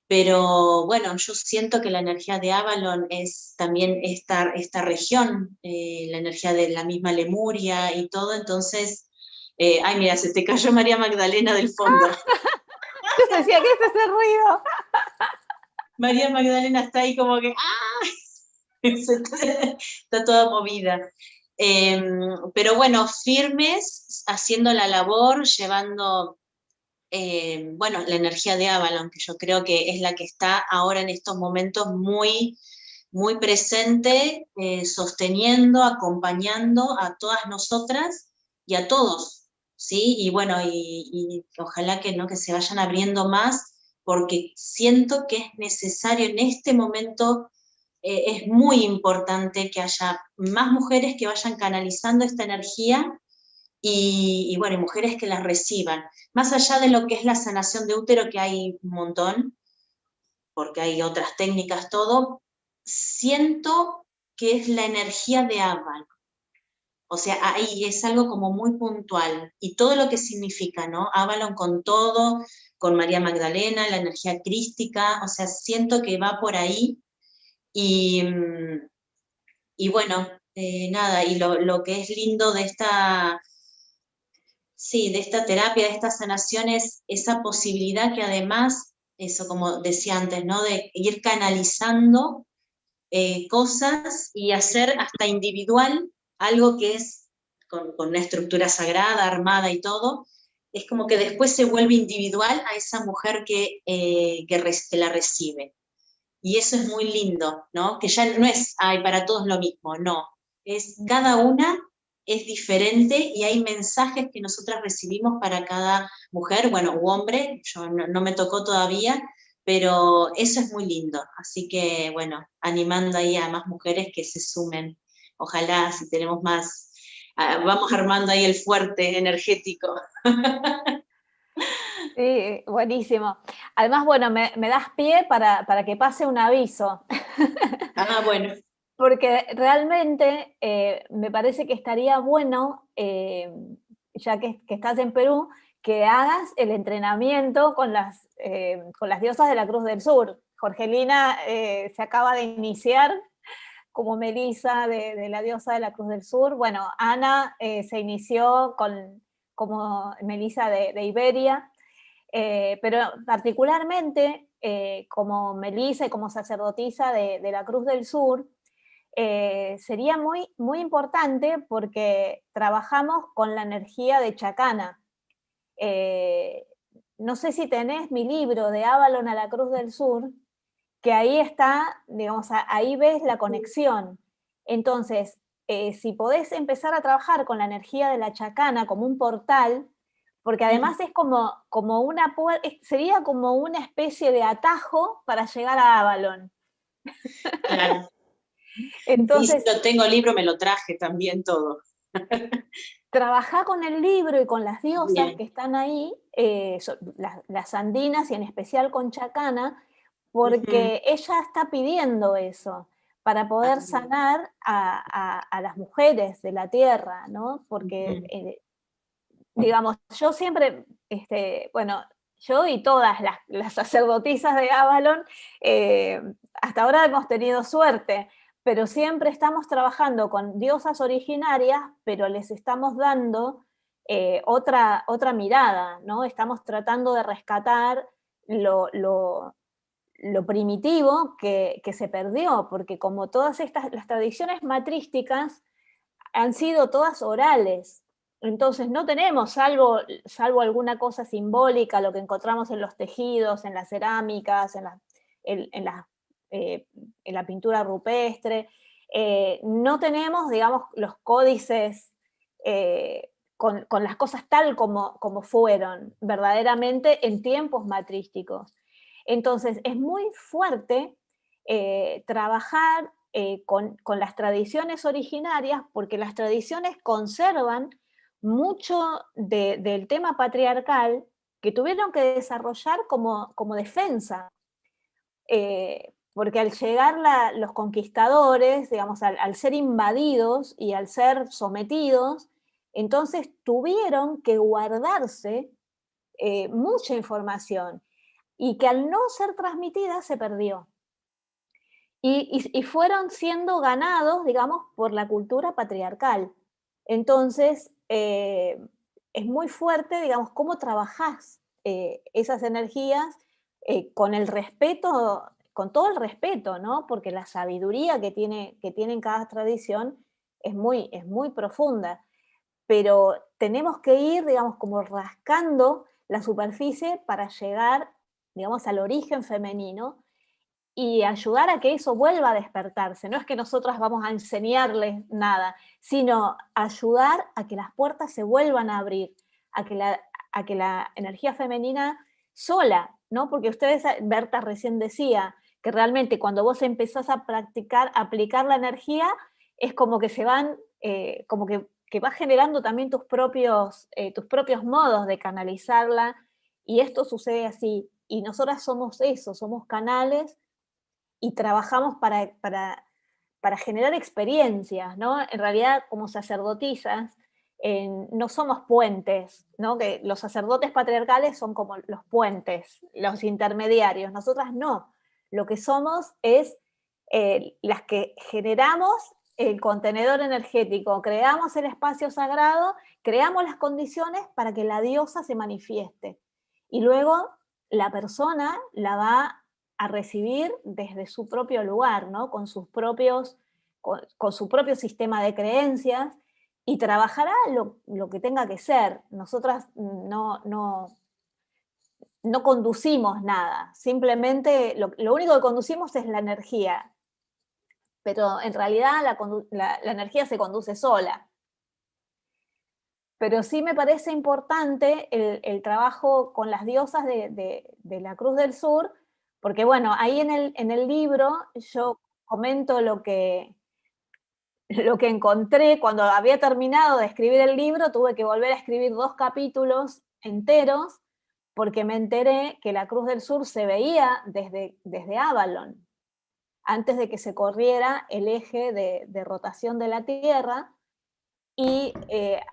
Pero bueno, yo siento que la energía de Avalon es también esta región, la energía de la misma Lemuria y todo, entonces, ay mira, se te cayó María Magdalena del fondo. Yo decía, ¿qué es ese ruido? María Magdalena está ahí como que, ¡ah! Está toda movida. Pero bueno, firmes, haciendo la labor, llevando, bueno, la energía de Avalon, que yo creo que es la que está ahora en estos momentos muy, muy presente, sosteniendo, acompañando a todas nosotras y a todos, ¿sí? Y bueno, y ojalá que, ¿no? Que se vayan abriendo más, porque siento que es necesario en este momento. Es muy importante que haya más mujeres que vayan canalizando esta energía, y bueno, y mujeres que las reciban. Más allá de lo que es la sanación de útero, que hay un montón, porque hay otras técnicas, todo, siento que es la energía de Avalon. O sea, ahí es algo como muy puntual, y todo lo que significa, ¿no? Avalon con todo, con María Magdalena, la energía crística, o sea, siento que va por ahí. Y, y bueno, nada, y lo que es lindo de esta sí, de esta terapia, de estas sanaciones, esa posibilidad que además, eso como decía antes, ¿no? De ir canalizando cosas y hacer hasta individual algo que es con una estructura sagrada, armada y todo, es como que después se vuelve individual a esa mujer que la recibe. Y eso es muy lindo, ¿no? Que ya no es, ay, para todos lo mismo, no. Es cada una es diferente y hay mensajes que nosotras recibimos para cada mujer, bueno, u hombre, yo no me tocó todavía, pero eso es muy lindo. Así que, bueno, animando ahí a más mujeres que se sumen. Ojalá si tenemos más, vamos armando ahí el fuerte energético. Sí, buenísimo. Además, bueno, me das pie para que pase un aviso. Ah, bueno. Porque realmente me parece que estaría bueno, ya que estás en Perú, que hagas el entrenamiento con las diosas de la Cruz del Sur. Jorgelina se acaba de iniciar como Melisa de la diosa de la Cruz del Sur. Bueno, Ana se inició como Melisa de Iberia, pero particularmente como Melisa y como sacerdotisa de la Cruz del Sur, sería muy, muy importante porque trabajamos con la energía de Chacana. No sé si tenés mi libro de Avalon a la Cruz del Sur, que ahí está, digamos, ahí ves la conexión. Entonces, si podés empezar a trabajar con la energía de la Chacana como un portal, porque además es como sería como una especie de atajo para llegar a Avalon. Claro. Entonces, sí, lo tengo el libro, me lo traje también todo. trabajá con el libro y con las diosas Bien. que están ahí, las andinas y en especial con Chacana, porque ella está pidiendo eso para poder sanar a las mujeres de la tierra, ¿no? Porque, digamos, yo siempre, bueno, yo y todas las sacerdotisas de Avalon, hasta ahora hemos tenido suerte, pero siempre estamos trabajando con diosas originarias, pero les estamos dando otra mirada, ¿no? Estamos tratando de rescatar lo primitivo que se perdió, porque como todas las tradiciones matrísticas han sido todas orales, entonces no tenemos, salvo alguna cosa simbólica, lo que encontramos en los tejidos, en las cerámicas, en la pintura rupestre, no tenemos, digamos, los códices con las cosas tal como fueron verdaderamente en tiempos matrísticos. Entonces es muy fuerte trabajar con las tradiciones originarias, porque las tradiciones conservan mucho del tema patriarcal que tuvieron que desarrollar como defensa. Porque al llegar los conquistadores, digamos, al ser invadidos y al ser sometidos, entonces tuvieron que guardarse mucha información y que al no ser transmitida se perdió. Y fueron siendo ganados, digamos, por la cultura patriarcal. Entonces, es muy fuerte, digamos, cómo trabajás esas energías con el respeto, con todo el respeto, ¿no? Porque la sabiduría que tiene cada tradición es muy profunda. Pero tenemos que ir, digamos, como rascando la superficie para llegar, digamos, al origen femenino y ayudar a que eso vuelva a despertarse. No es que nosotras vamos a enseñarles nada, sino ayudar a que las puertas se vuelvan a abrir, a que la energía femenina sola, ¿no? Porque ustedes, Berta recién decía, que realmente cuando vos empezás a practicar, a aplicar la energía, es como que se van, como que vas generando también tus propios modos de canalizarla, y esto sucede así. Y nosotras somos eso, somos canales y trabajamos para generar experiencias, ¿no? En realidad, como sacerdotisas, no somos puentes, ¿no? Que los sacerdotes patriarcales son como los puentes, los intermediarios. Nosotras no. Lo que somos es las que generamos el contenedor energético, creamos el espacio sagrado, creamos las condiciones para que la diosa se manifieste. Y luego la persona la va a recibir desde su propio lugar, ¿no? Con su propio sistema de creencias, y trabajará lo que tenga que ser. Nosotras no conducimos nada, simplemente lo único que conducimos es la energía, pero en realidad la energía se conduce sola. Pero sí me parece importante el trabajo con las diosas de la Cruz del Sur, porque bueno, ahí en el libro yo comento lo que encontré cuando había terminado de escribir el libro. Tuve que volver a escribir 2 capítulos enteros, porque me enteré que la Cruz del Sur se veía desde Avalon, antes de que se corriera el eje de rotación de la Tierra. Y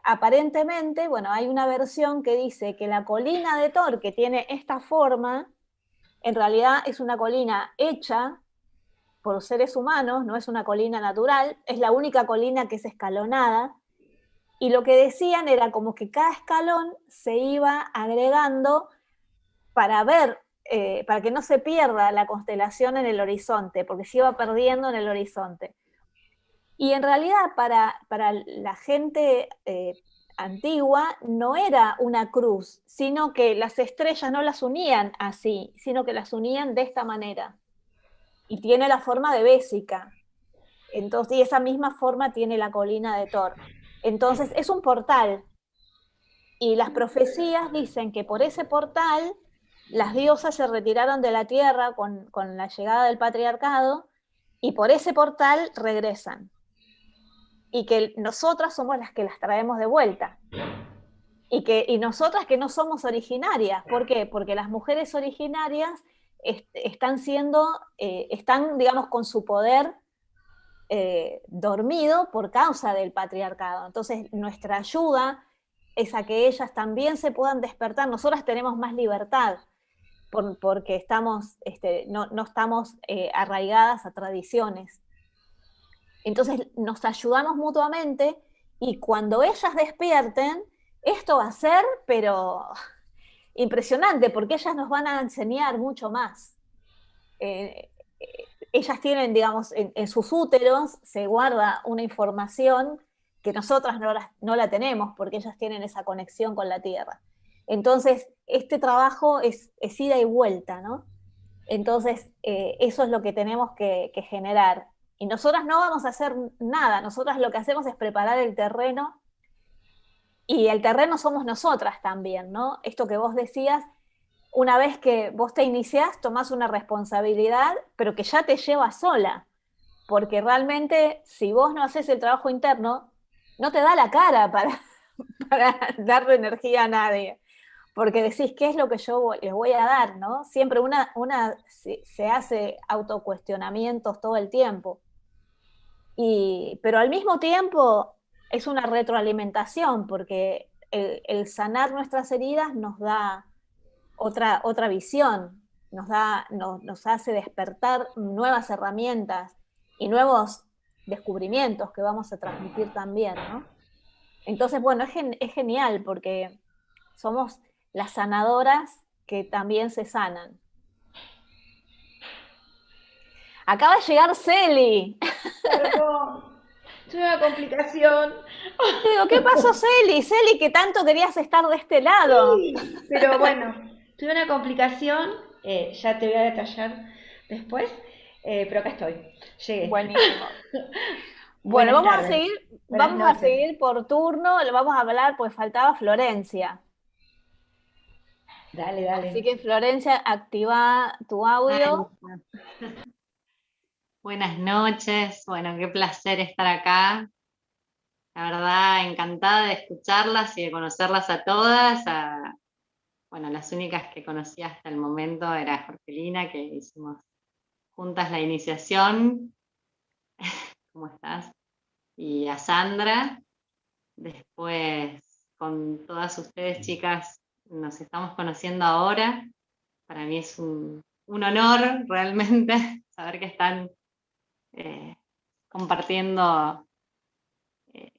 aparentemente, bueno, hay una versión que dice que la colina de Thor, que tiene esta forma, en realidad es una colina hecha por seres humanos, no es una colina natural, es la única colina que es escalonada, y lo que decían era como que cada escalón se iba agregando para ver, para que no se pierda la constelación en el horizonte, porque se iba perdiendo en el horizonte. Y en realidad para la gente antigua no era una cruz, sino que las estrellas no las unían así, sino que las unían de esta manera. Y tiene la forma de vésica. Entonces, y esa misma forma tiene la colina de Thor. Entonces es un portal. Y las profecías dicen que por ese portal las diosas se retiraron de la tierra con la llegada del patriarcado, y por ese portal regresan. Y que nosotras somos las que las traemos de vuelta. Y nosotras que no somos originarias. ¿Por qué? Porque las mujeres originarias están, digamos, con su poder dormido por causa del patriarcado. Entonces, nuestra ayuda es a que ellas también se puedan despertar. Nosotras tenemos más libertad porque no estamos arraigadas a tradiciones. Entonces, nos ayudamos mutuamente, y cuando ellas despierten, esto va a ser, pero impresionante, porque ellas nos van a enseñar mucho más. Ellas tienen, digamos, en sus úteros se guarda una información que nosotras no la tenemos, porque ellas tienen esa conexión con la Tierra. Entonces, este trabajo es ida y vuelta, ¿no? Entonces, eso es lo que tenemos que generar. Y nosotras no vamos a hacer nada, nosotras lo que hacemos es preparar el terreno, y el terreno somos nosotras también, ¿no? Esto que vos decías, una vez que vos te iniciás, tomás una responsabilidad, pero que ya te lleva sola, porque realmente si vos no haces el trabajo interno, no te da la cara para darle energía a nadie, porque decís, ¿qué es lo que yo les voy a dar, no? Siempre una se hace autocuestionamientos todo el tiempo, pero al mismo tiempo es una retroalimentación, porque el sanar nuestras heridas nos da otra visión, nos hace despertar nuevas herramientas y nuevos descubrimientos que vamos a transmitir también, ¿no? Entonces, bueno, es genial, porque somos las sanadoras que también se sanan. Acaba de llegar Celi. Perdón, tuve una complicación. Digo, ¿qué pasó, Celi? Celi, que tanto querías estar de este lado. Sí, pero bueno, tuve una complicación, ya te voy a detallar después, pero acá estoy, llegué. Buenísimo. Bueno, Buenas vamos tardes. Buenas a noches. seguir por turno, lo vamos a hablar, pues faltaba Florencia. Dale, Así dale. que, Florencia, activa tu audio. Buenas noches, bueno, qué placer estar acá. La verdad, encantada de escucharlas y de conocerlas a todas. Bueno, las únicas que conocí hasta el momento era Jorgelina, que hicimos juntas la iniciación. ¿Cómo estás? Y a Sandra. Después, con todas ustedes, chicas, nos estamos conociendo ahora. Para mí es un honor realmente saber que están compartiendo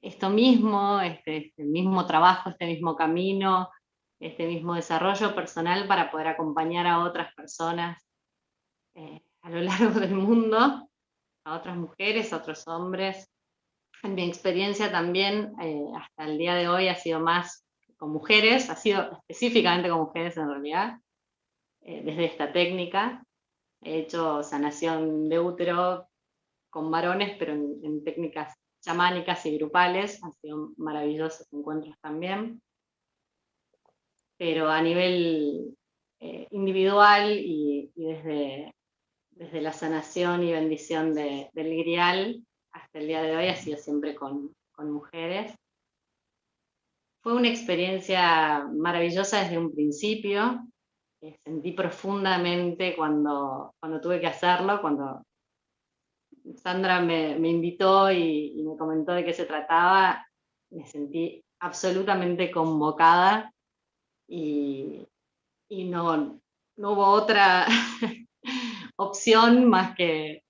esto mismo, este mismo trabajo, este mismo camino, este mismo desarrollo personal para poder acompañar a otras personas a lo largo del mundo, a otras mujeres, a otros hombres. En mi experiencia también, hasta el día de hoy, ha sido más con mujeres, ha sido específicamente con mujeres en realidad, desde esta técnica. He hecho sanación de útero con varones, pero en técnicas chamánicas y grupales, han sido maravillosos encuentros también. Pero a nivel individual y desde la sanación y bendición del grial, hasta el día de hoy ha sido siempre con mujeres. Fue una experiencia maravillosa desde un principio. Sentí profundamente cuando tuve que hacerlo, cuando Sandra me invitó y me comentó de qué se trataba, me sentí absolutamente convocada y no hubo otra opción más que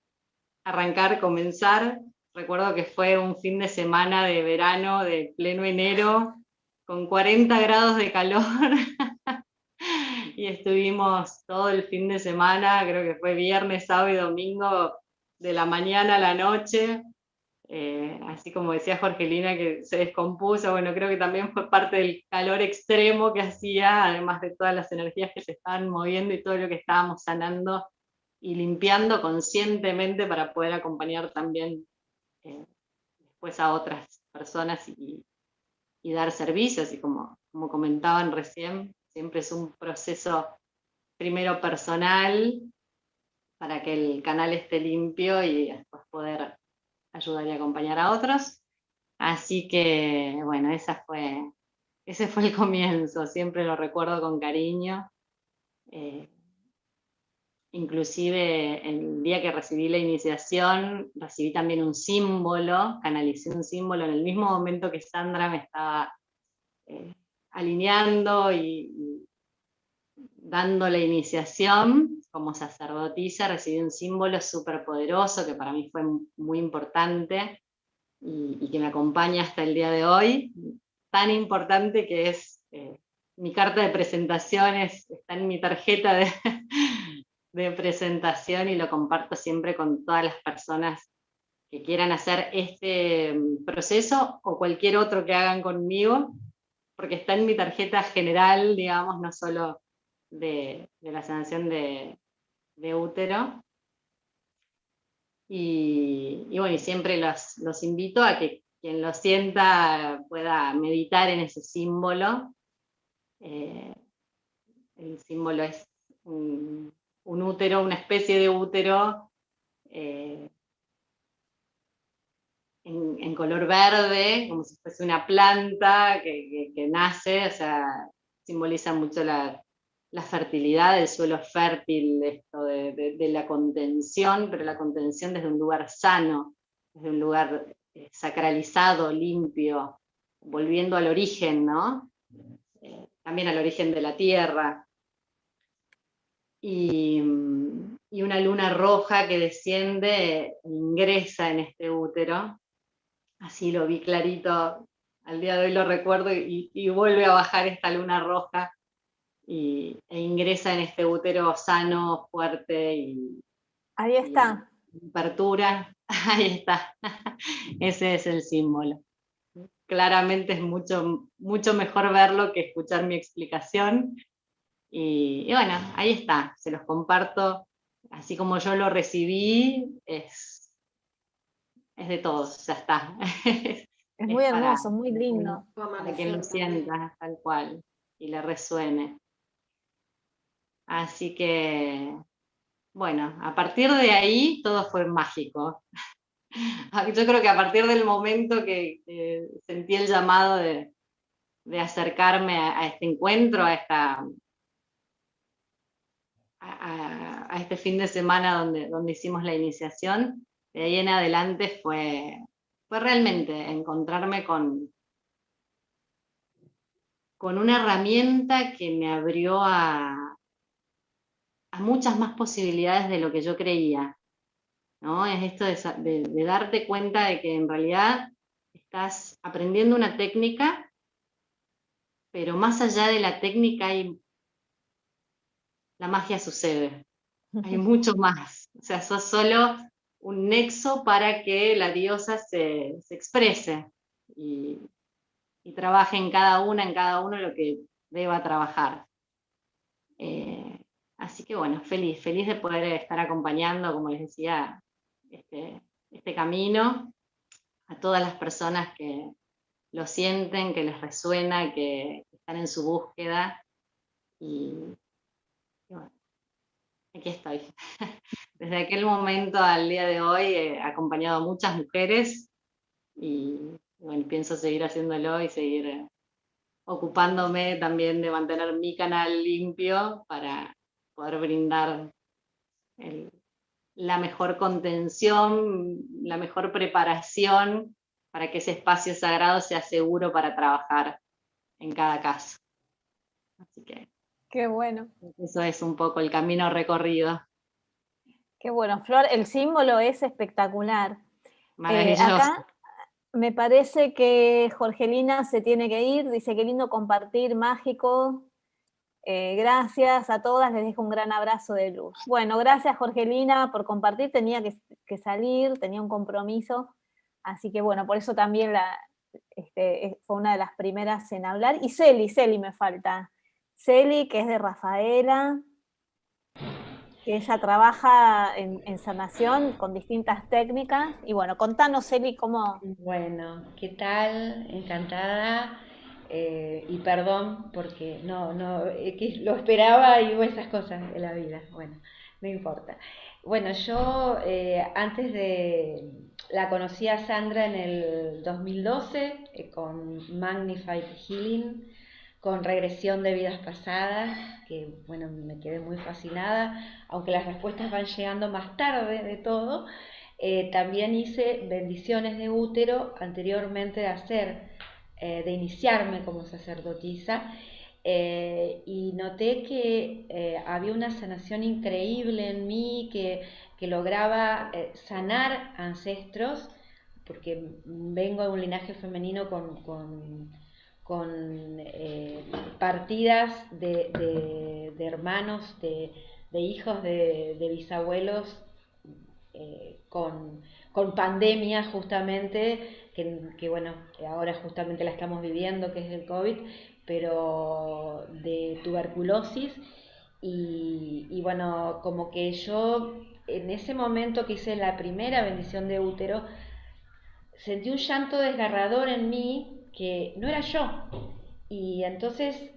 arrancar, comenzar. Recuerdo que fue un fin de semana de verano, de pleno enero, con 40 grados de calor, y estuvimos todo el fin de semana, creo que fue viernes, sábado y domingo, de la mañana a la noche, así como decía Jorgelina que se descompuso, bueno, creo que también fue parte del calor extremo que hacía, además de todas las energías que se estaban moviendo y todo lo que estábamos sanando y limpiando conscientemente para poder acompañar también después a otras personas y dar servicios, y como comentaban recién, siempre es un proceso primero personal para que el canal esté limpio y después poder ayudar y acompañar a otros. Así que, bueno, ese fue el comienzo, siempre lo recuerdo con cariño. Inclusive el día que recibí la iniciación, recibí también un símbolo, canalicé un símbolo en el mismo momento que Sandra me estaba alineando y dando la iniciación como sacerdotisa. Recibí un símbolo súper poderoso que para mí fue muy importante y que me acompaña hasta el día de hoy, tan importante que es mi carta de presentaciones, está en mi tarjeta de presentación y lo comparto siempre con todas las personas que quieran hacer este proceso o cualquier otro que hagan conmigo, porque está en mi tarjeta general, digamos, no solo de la sanación de útero. Y bueno, y siempre los invito a que quien lo sienta pueda meditar en ese símbolo. El símbolo es un útero, una especie de útero en color verde, como si fuese una planta que nace, o sea, simboliza mucho la fertilidad, el suelo fértil, esto de la contención, pero la contención desde un lugar sano, desde un lugar sacralizado, limpio, volviendo al origen, ¿no? También al origen de la tierra. Y una luna roja que desciende, ingresa en este útero, así lo vi clarito, al día de hoy lo recuerdo, y vuelve a bajar esta luna roja e ingresa en este útero sano, fuerte y ahí está. Y apertura. Ahí está. Ese es el símbolo. Claramente es mucho mejor verlo que escuchar mi explicación. Y bueno, ahí está, se los comparto. Así como yo lo recibí, es de todos, ya está. Es muy hermoso, muy lindo. Para quien lo sienta, tal cual, y le resuene. Así que, bueno, a partir de ahí todo fue mágico. Yo creo que a partir del momento que sentí el llamado de acercarme a este encuentro, a este fin de semana donde hicimos la iniciación, de ahí en adelante fue realmente encontrarme con una herramienta que me abrió a muchas más posibilidades de lo que yo creía. ¿no? Es esto de darte cuenta de que en realidad estás aprendiendo una técnica, pero más allá de la técnica la magia sucede. Hay mucho más. O sea, sos solo un nexo para que la diosa se exprese y trabaje en cada uno lo que deba trabajar. Así que bueno, feliz de poder estar acompañando, como les decía, este camino a todas las personas que lo sienten, que les resuena, que están en su búsqueda. Y bueno, aquí estoy. Desde aquel momento al día de hoy he acompañado a muchas mujeres y bueno, pienso seguir haciéndolo y seguir ocupándome también de mantener mi canal limpio para poder brindar la mejor contención, la mejor preparación para que ese espacio sagrado sea seguro para trabajar en cada caso. Así que Qué bueno. eso es un poco el camino recorrido. Qué bueno, Flor, el símbolo es espectacular. Maravilloso. Acá me parece que Jorgelina se tiene que ir, dice qué lindo compartir, mágico. Gracias a todas, les dejo un gran abrazo de luz. Bueno, gracias Jorgelina por compartir, tenía que salir, tenía un compromiso, así que bueno, por eso también fue una de las primeras en hablar. Y Celi me falta. Celi, que es de Rafaela, que ella trabaja en sanación con distintas técnicas. Y bueno, contanos, Celi, cómo... Bueno, ¿qué tal? Encantada. Y perdón porque que lo esperaba y hubo esas cosas de la vida. Bueno, no importa. Bueno, yo la conocí a Sandra en el 2012 con Magnified Healing, con regresión de vidas pasadas, que bueno, me quedé muy fascinada, aunque las respuestas van llegando más tarde de todo. También hice bendiciones de útero anteriormente de iniciarme como sacerdotisa, y noté que había una sanación increíble en mí, que lograba sanar ancestros, porque vengo de un linaje femenino con partidas de hermanos, de hijos de bisabuelos, con pandemia justamente, que bueno, ahora justamente la estamos viviendo, que es el COVID, pero de tuberculosis. Y bueno, como que yo en ese momento que hice la primera bendición de útero, sentí un llanto desgarrador en mí que no era yo. Y entonces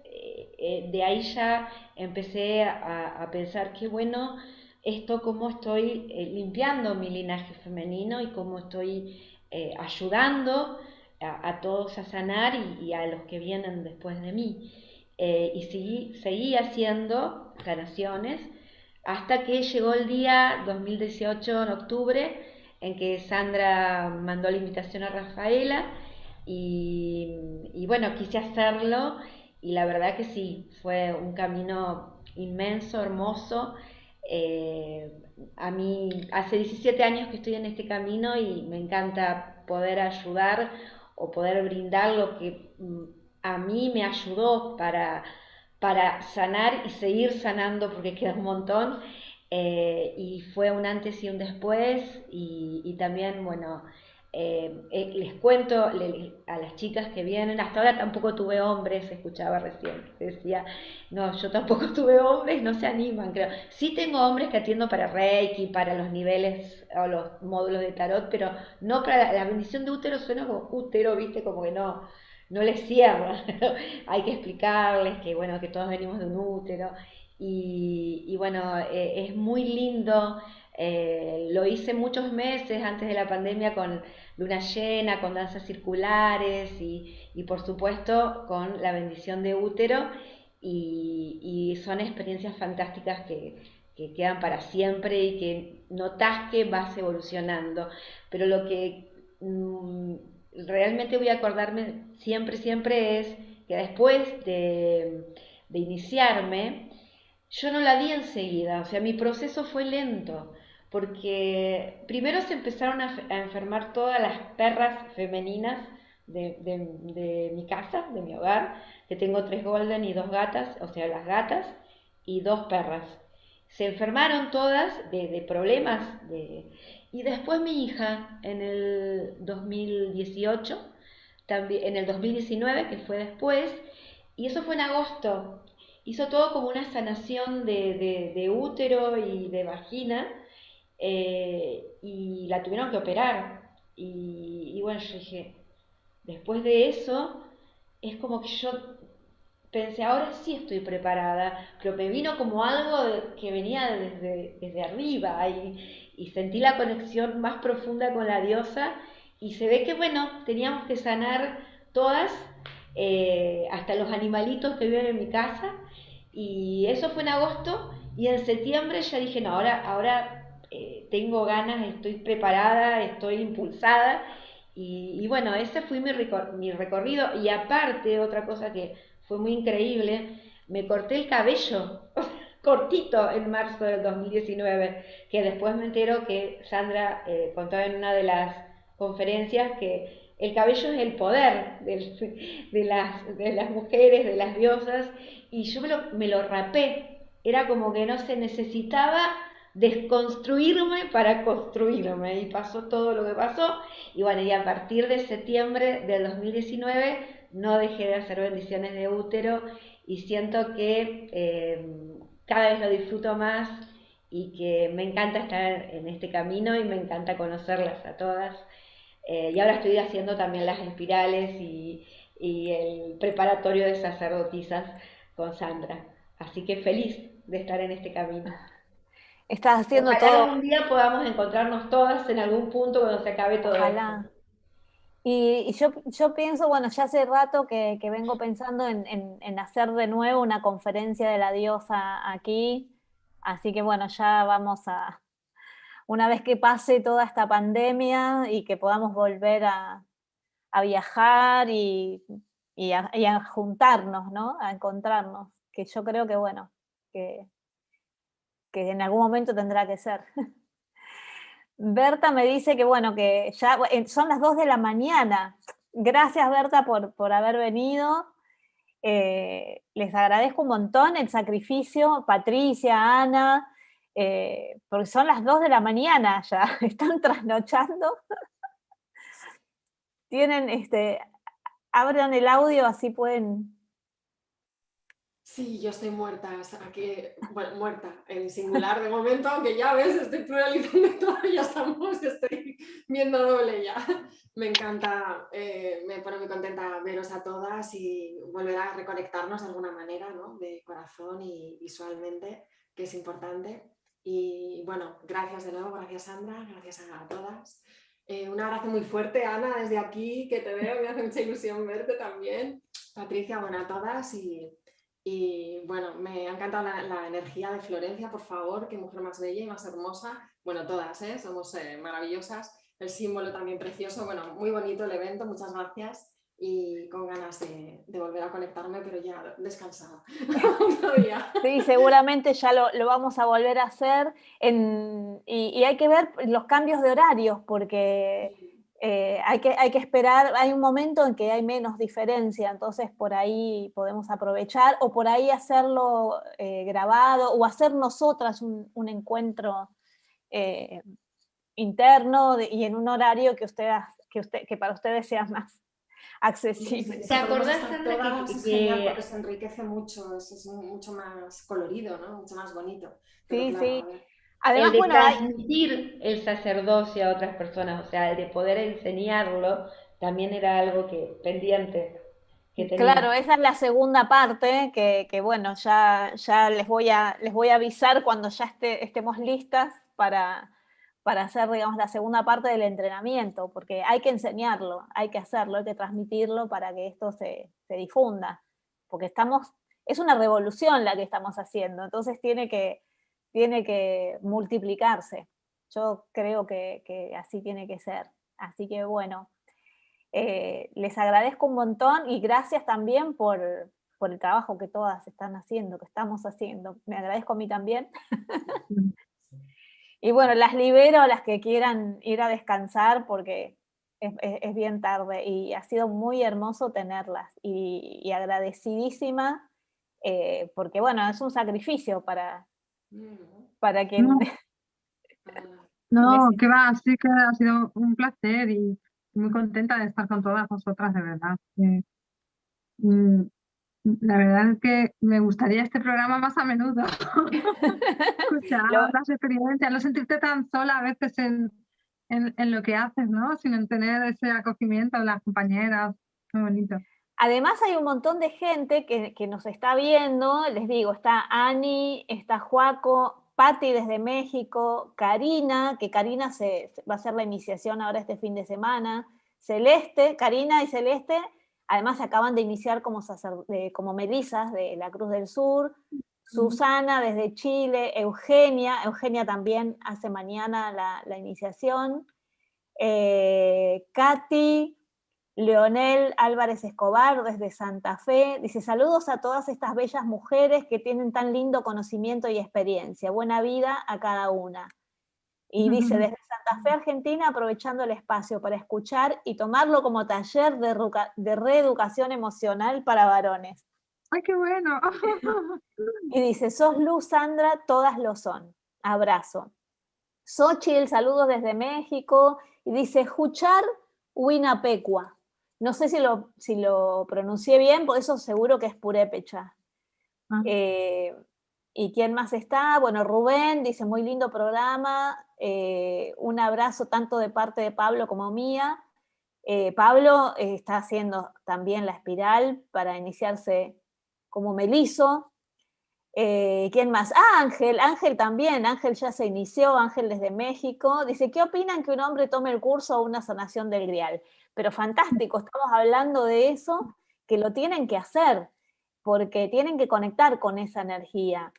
de ahí ya empecé a pensar que bueno, esto cómo estoy limpiando mi linaje femenino y cómo estoy ayudando a todos a sanar y a los que vienen después de mí. Y seguí haciendo sanaciones hasta que llegó el día 2018 en octubre, en que Sandra mandó la invitación a Rafaela y bueno, quise hacerlo y la verdad que sí, fue un camino inmenso, hermoso. A mí hace 17 años que estoy en este camino y me encanta poder ayudar o poder brindar lo que a mí me ayudó para sanar y seguir sanando porque queda un montón. Y fue un antes y un después y también, bueno, les cuento a las chicas que vienen, hasta ahora tampoco tuve hombres, escuchaba recién, decía, no, yo tampoco tuve hombres, no se animan, creo. Sí tengo hombres que atiendo para Reiki, para los niveles o los módulos de tarot, pero no para la bendición de útero, suena como útero, viste, como que no les cierra. Hay que explicarles que, bueno, que todos venimos de un útero. Y bueno, es muy lindo. Lo hice muchos meses antes de la pandemia con luna llena, con danzas circulares y por supuesto con la bendición de útero. Y son experiencias fantásticas que quedan para siempre y que notas que vas evolucionando. Pero lo que realmente voy a acordarme siempre es que después de iniciarme, yo no la vi enseguida, o sea, mi proceso fue lento, porque primero se empezaron a enfermar todas las perras femeninas de mi casa, de mi hogar, que tengo 3 golden y 2 gatas, o sea, las gatas y 2 perras. Se enfermaron todas de problemas, y después mi hija en el 2018, también, en el 2019, que fue después, y eso fue en agosto, hizo todo como una sanación de útero y de vagina, y la tuvieron que operar. Y bueno, yo dije, después de eso, es como que yo pensé, ahora sí estoy preparada, pero me vino como algo que venía desde arriba, y sentí la conexión más profunda con la diosa, y se ve que, bueno, teníamos que sanar todas, hasta los animalitos que viven en mi casa, y eso fue en agosto, y en septiembre ya dije, no, ahora tengo ganas, estoy preparada, estoy impulsada, y bueno, ese fue mi recorrido, y aparte, otra cosa que fue muy increíble, me corté el cabello cortito en marzo del 2019, que después me entero que Sandra contaba en una de las conferencias que el cabello es el poder de las mujeres, de las diosas, y yo me lo rapé, era como que no se necesitaba desconstruirme para construirme, y pasó todo lo que pasó, y bueno, y a partir de septiembre del 2019 no dejé de hacer bendiciones de útero, y siento que cada vez lo disfruto más, y que me encanta estar en este camino y me encanta conocerlas a todas. Y ahora estoy haciendo también las espirales y el preparatorio de sacerdotisas con Sandra. Así que feliz de estar en este camino. Estás haciendo Ojalá todo, algún día podamos encontrarnos todas en algún punto cuando se acabe todo esto. ojalá. Y yo pienso, bueno, ya hace rato que vengo pensando en hacer de nuevo una conferencia de la diosa aquí, así que bueno, ya vamos una vez que pase toda esta pandemia y que podamos volver a viajar y a juntarnos, ¿no? A encontrarnos, que yo creo que bueno, que, que en algún momento tendrá que ser. Berta me dice que bueno, que ya son las 2 de la mañana. Gracias, Berta, por haber venido. Les agradezco un montón el sacrificio, Patricia, Ana, porque son las 2 de la mañana ya, están trasnochando. Tienen, abran el audio, así pueden. Sí, yo estoy muerta, o sea, bueno, muerta en singular de momento, aunque ya ves, estoy pluralizando todo, ya estoy viendo doble ya. Me encanta, me pone muy contenta veros a todas y volver a reconectarnos de alguna manera, ¿no? De corazón y visualmente, que es importante. Y bueno, gracias de nuevo, gracias Sandra, gracias a todas. Un abrazo muy fuerte, Ana, desde aquí, que te veo, me hace mucha ilusión verte también. Patricia, bueno, a todas y bueno, me ha encantado la energía de Florencia, por favor, qué mujer más bella y más hermosa. Bueno, todas, somos maravillosas. El símbolo también precioso, bueno, muy bonito el evento, muchas gracias. Y con ganas de volver a conectarme, pero ya descansada. Sí, seguramente ya lo vamos a volver a hacer. Y hay que ver los cambios de horarios, porque hay que esperar, hay un momento en que hay menos diferencia, entonces por ahí podemos aprovechar, o por ahí hacerlo grabado, o hacer nosotras un encuentro interno y en un horario que para ustedes sea más accesible. ¿Te acordás, Sandra, todas, es genial porque se enriquece mucho, es mucho más colorido, ¿no? Mucho más bonito. Pero Sí, claro, sí. a ver. Además, el de bueno, transmitir el sacerdocio a otras personas, o sea, el de poder enseñarlo, también era algo pendiente que tenía. claro, esa es la segunda parte, que bueno, ya les voy a avisar cuando ya estemos listas para hacer, digamos, la segunda parte del entrenamiento, porque hay que enseñarlo, hay que hacerlo, hay que transmitirlo para que esto se difunda, porque es una revolución la que estamos haciendo, entonces tiene que multiplicarse. Yo creo que así tiene que ser. Así que bueno, les agradezco un montón y gracias también por el trabajo que todas están haciendo, que estamos haciendo. Me agradezco a mí también. Y bueno, las libero a las que quieran ir a descansar porque es bien tarde y ha sido muy hermoso tenerlas y agradecidísima porque bueno, es un sacrificio para quien No, no, necesita. que va, sí que ha sido un placer y muy contenta de estar con todas vosotras, de verdad. Mm, La verdad es que me gustaría este programa más a menudo, escuchar las experiencias, no sentirte tan sola a veces en lo que haces, ¿no? Sin tener ese acogimiento de las compañeras, muy bonito. Además hay un montón de gente que nos está viendo, les digo, está Ani, está Joaco, Patti desde México, Karina, que Karina va a hacer la iniciación ahora este fin de semana, Celeste, Karina y Celeste, además se acaban de iniciar como melizas de la Cruz del Sur, Susana desde Chile, Eugenia también hace mañana la iniciación, Katy, Leonel Álvarez Escobar desde Santa Fe, dice saludos a todas estas bellas mujeres que tienen tan lindo conocimiento y experiencia, buena vida a cada una. Y dice desde Santa Fe, Argentina, aprovechando el espacio para escuchar y tomarlo como taller de reeducación emocional para varones. ¡Ay, qué bueno! Y dice, sos luz, Sandra, todas lo son. Abrazo. Xochitl, saludos desde México, y dice, Juchar Huinapecua. No sé si lo pronuncié bien, por eso seguro que es purépecha. ¿Y quién más está? Bueno, Rubén dice, muy lindo programa, un abrazo tanto de parte de Pablo como mía. Pablo está haciendo también la espiral para iniciarse como melizo. ¿Quién más? Ángel también, Ángel ya se inició, Ángel desde México. Dice, ¿qué opinan que un hombre tome el curso o una sanación del grial? Pero fantástico, estamos hablando de eso, que lo tienen que hacer, porque tienen que conectar con esa energía.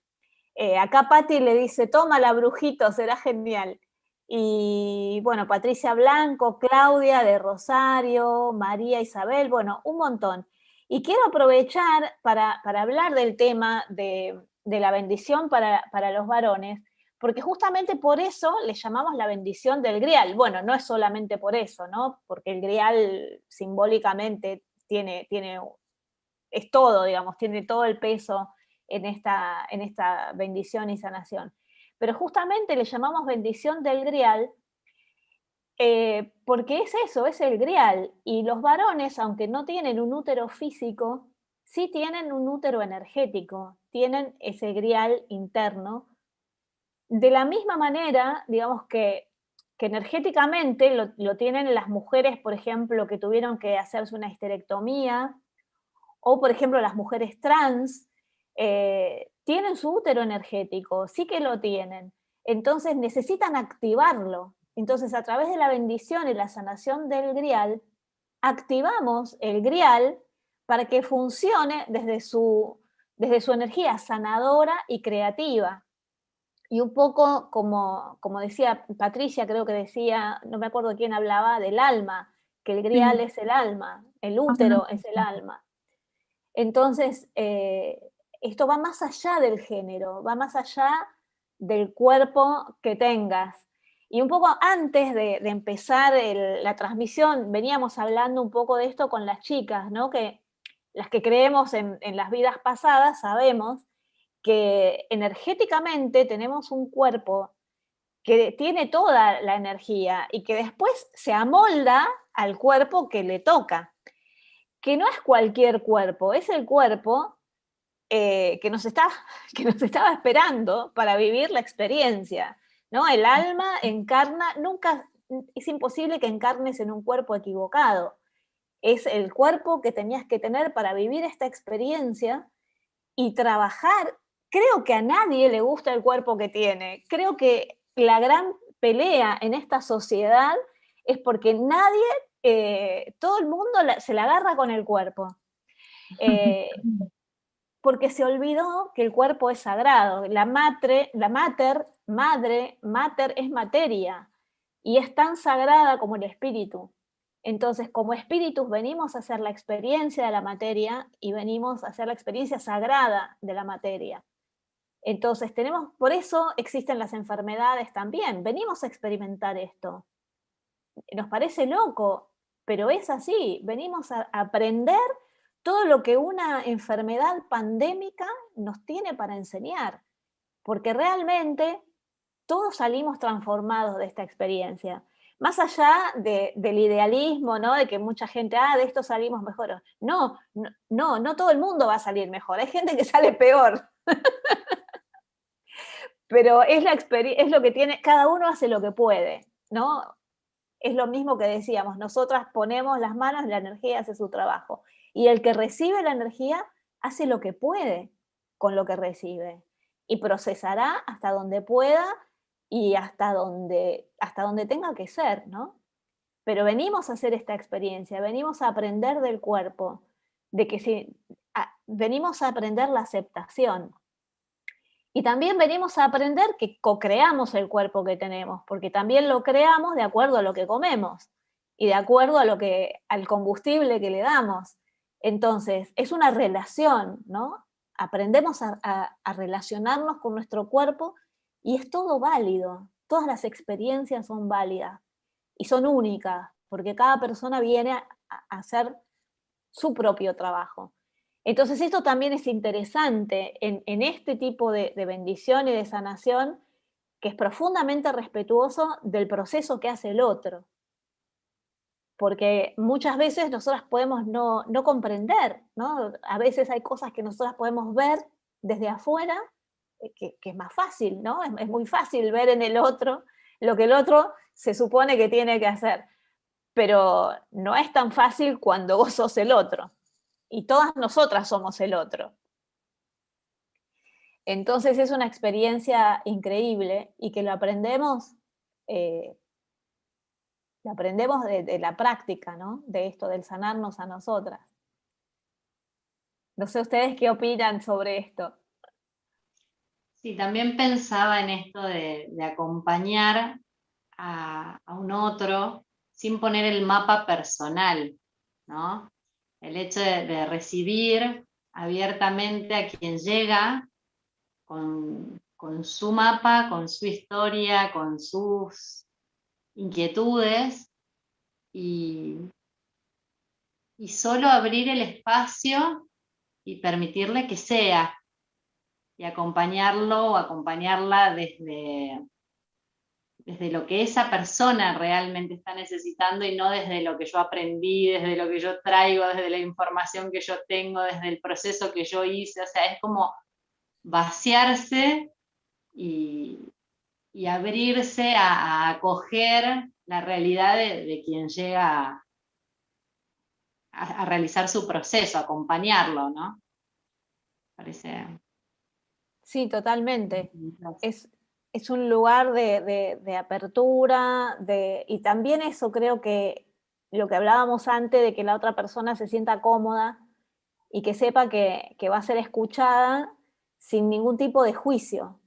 Acá Patti le dice, tómala, brujito, será genial. Y bueno, Patricia Blanco, Claudia de Rosario, María Isabel, bueno, un montón. Y quiero aprovechar para hablar del tema de la bendición para los varones, porque justamente por eso le llamamos la bendición del grial. Bueno, no es solamente por eso, ¿no? Porque el grial simbólicamente es todo, digamos, tiene todo el peso en esta bendición y sanación. Pero justamente le llamamos bendición del grial porque es eso, es el grial. Y los varones, aunque no tienen un útero físico, sí tienen un útero energético, tienen ese grial interno. De la misma manera, digamos que energéticamente lo tienen las mujeres, por ejemplo, que tuvieron que hacerse una histerectomía, o por ejemplo las mujeres trans, tienen su útero energético, sí que lo tienen. Entonces necesitan activarlo. Entonces, a través de la bendición y la sanación del grial, activamos el grial para que funcione desde su energía sanadora y creativa. Y un poco como decía Patricia, creo que decía, no me acuerdo quién hablaba, del alma, que el grial es el alma, el útero es el alma. Entonces, esto va más allá del género, va más allá del cuerpo que tengas. Y un poco antes de empezar la transmisión, veníamos hablando un poco de esto con las chicas, ¿no? Que las que creemos en las vidas pasadas sabemos que energéticamente tenemos un cuerpo que tiene toda la energía y que después se amolda al cuerpo que le toca, que no es cualquier cuerpo, es el cuerpo que nos estaba esperando para vivir la experiencia, ¿no? El alma encarna, nunca, es imposible que encarnes en un cuerpo equivocado. Es el cuerpo que tenías que tener para vivir esta experiencia y trabajar. Creo que a nadie le gusta el cuerpo que tiene. Creo que la gran pelea en esta sociedad es porque todo el mundo se la agarra con el cuerpo. Porque se olvidó que el cuerpo es sagrado. La mater es materia y es tan sagrada como el espíritu. Entonces, como espíritus venimos a hacer la experiencia de la materia y venimos a hacer la experiencia sagrada de la materia. Entonces, por eso existen las enfermedades también. Venimos a experimentar esto. Nos parece loco, pero es así. Venimos a aprender todo lo que una enfermedad pandémica nos tiene para enseñar, porque realmente todos salimos transformados de esta experiencia. Más allá del idealismo, ¿no? De que mucha gente, de esto salimos mejor. No todo el mundo va a salir mejor. Hay gente que sale peor. Pero es lo que tiene, cada uno hace lo que puede, ¿no? Es lo mismo que decíamos, nosotras ponemos las manos, la energía hace su trabajo. Y el que recibe la energía hace lo que puede con lo que recibe. Y procesará hasta donde pueda y hasta donde tenga que ser, ¿no? Pero venimos a hacer esta experiencia, venimos a aprender del cuerpo, venimos a aprender la aceptación. Y también venimos a aprender que co-creamos el cuerpo que tenemos, porque también lo creamos de acuerdo a lo que comemos y de acuerdo al combustible que le damos. Entonces, es una relación, ¿no? Aprendemos a relacionarnos con nuestro cuerpo y es todo válido. Todas las experiencias son válidas y son únicas, porque cada persona viene a hacer su propio trabajo. Entonces esto también es interesante en este tipo de bendición y de sanación, que es profundamente respetuoso del proceso que hace el otro. Porque muchas veces nosotras podemos no comprender, ¿no? A veces hay cosas que nosotras podemos ver desde afuera, que es más fácil, ¿no? Es muy fácil ver en el otro lo que el otro se supone que tiene que hacer. Pero no es tan fácil cuando vos sos el otro. Y todas nosotras somos el otro. Entonces es una experiencia increíble y que lo aprendemos de la práctica, ¿no? De esto, del sanarnos a nosotras. No sé ustedes qué opinan sobre esto. Sí, también pensaba en esto de acompañar a un otro sin poner el mapa personal, ¿no? El hecho de recibir abiertamente a quien llega con su mapa, con su historia, con sus inquietudes y solo abrir el espacio y permitirle que sea y acompañarlo o acompañarla desde lo que esa persona realmente está necesitando y no desde lo que yo aprendí, desde lo que yo traigo, desde la información que yo tengo, desde el proceso que yo hice. O sea, es como vaciarse y abrirse a acoger la realidad de quien llega a realizar su proceso, acompañarlo, ¿no? Parece. Sí, totalmente. Es un lugar de apertura, y también eso creo que lo que hablábamos antes, de que la otra persona se sienta cómoda y que sepa que va a ser escuchada sin ningún tipo de juicio,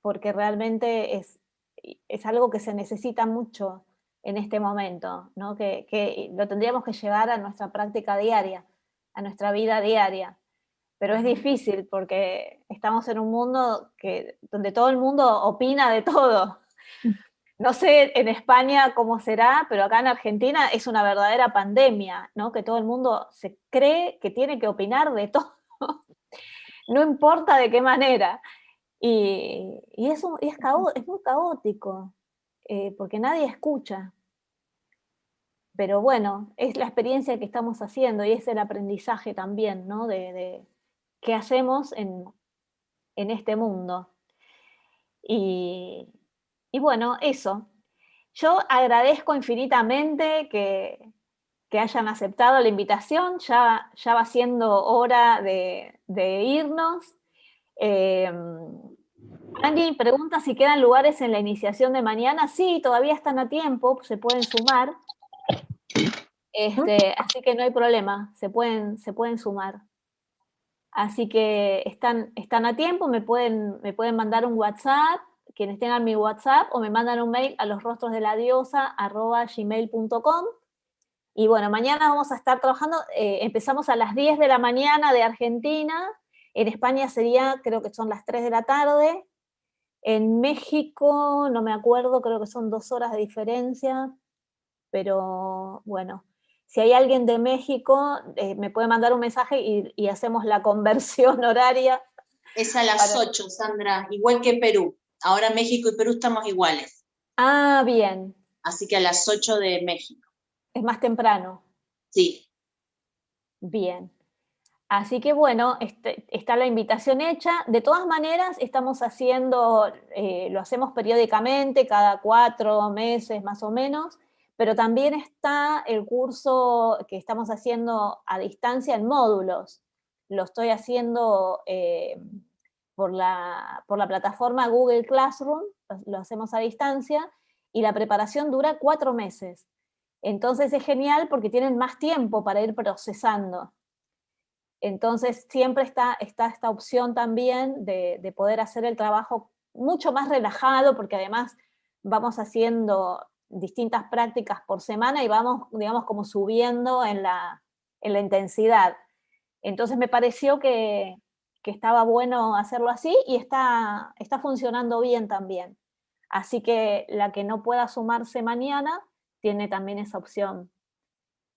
porque realmente es algo que se necesita mucho en este momento, ¿no? Que lo tendríamos que llevar a nuestra práctica diaria, a nuestra vida diaria. Pero es difícil porque estamos en un mundo donde todo el mundo opina de todo. No sé en España cómo será, pero acá en Argentina es una verdadera pandemia, ¿no? Que todo el mundo se cree que tiene que opinar de todo, no importa de qué manera. Y es muy caótico, porque nadie escucha. Pero bueno, es la experiencia que estamos haciendo y es el aprendizaje también, ¿no? De qué hacemos en este mundo. Y bueno, eso. Yo agradezco infinitamente que hayan aceptado la invitación. Ya va siendo hora de irnos. Andy pregunta si quedan lugares en la iniciación de mañana. Sí, todavía están a tiempo, se pueden sumar. Así que no hay problema, se pueden sumar. Así que están a tiempo, me pueden mandar un WhatsApp, quienes tengan mi WhatsApp, o me mandan un mail a losrostrosdeladiosa@gmail.com. Y bueno, mañana vamos a estar trabajando, empezamos a las 10 de la mañana de Argentina En España sería, creo que son las 3 de la tarde. En México, no me acuerdo, creo que son 2 horas de diferencia. Pero bueno, si hay alguien de México, me puede mandar un mensaje y hacemos la conversión horaria. Es a las 8, Sandra, igual que Perú. Ahora México y Perú estamos iguales. Ah, bien. Así que a las 8 de México. Es más temprano. Sí. Bien. Así que bueno, está la invitación hecha. De todas maneras, estamos haciendo, lo hacemos periódicamente, cada 4 meses más o menos, pero también está el curso que estamos haciendo a distancia en módulos. Lo estoy haciendo por la plataforma Google Classroom, lo hacemos a distancia, y la preparación dura 4 meses. Entonces es genial porque tienen más tiempo para ir procesando. Entonces siempre está esta opción también de poder hacer el trabajo mucho más relajado, porque además vamos haciendo distintas prácticas por semana y vamos, digamos, como subiendo en la intensidad. Entonces me pareció que estaba bueno hacerlo así y está funcionando bien también. Así que la que no pueda sumarse mañana tiene también esa opción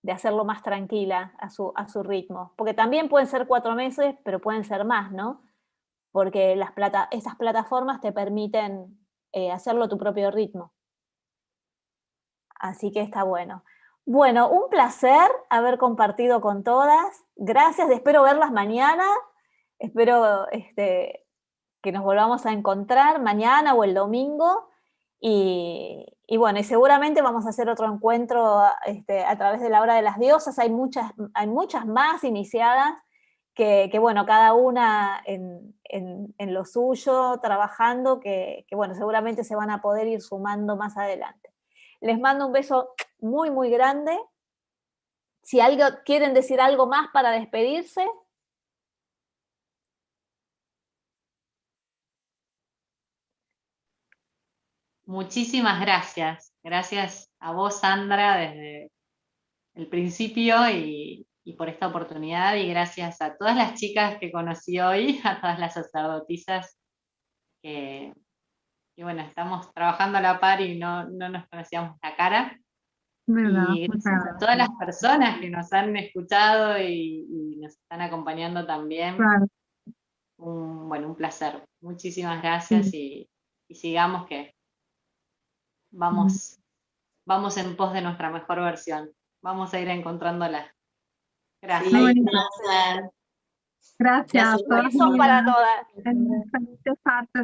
de hacerlo más tranquila a su ritmo. Porque también pueden ser 4 meses, pero pueden ser más, ¿no? Porque estas plataformas te permiten hacerlo a tu propio ritmo. Así que está bueno. Bueno, un placer haber compartido con todas. Gracias, espero verlas mañana. Espero que nos volvamos a encontrar mañana o el domingo. Y bueno, y seguramente vamos a hacer otro encuentro a través de la Hora de las Diosas. Hay muchas más iniciadas que bueno, cada una en lo suyo, trabajando, que bueno, seguramente se van a poder ir sumando más adelante. Les mando un beso muy, muy grande. Si quieren decir algo más para despedirse. Muchísimas gracias. Gracias a vos, Sandra, desde el principio y por esta oportunidad. Y gracias a todas las chicas que conocí hoy, a todas las sacerdotisas que bueno, estamos trabajando a la par y no nos conocíamos la cara. ¿Verdad? Y gracias a todas las personas que nos han escuchado y nos están acompañando también. Claro. Un placer. Muchísimas gracias y sigamos que vamos en pos de nuestra mejor versión. Vamos a ir encontrándola. Gracias. Sí, Gracias. Besos para todas.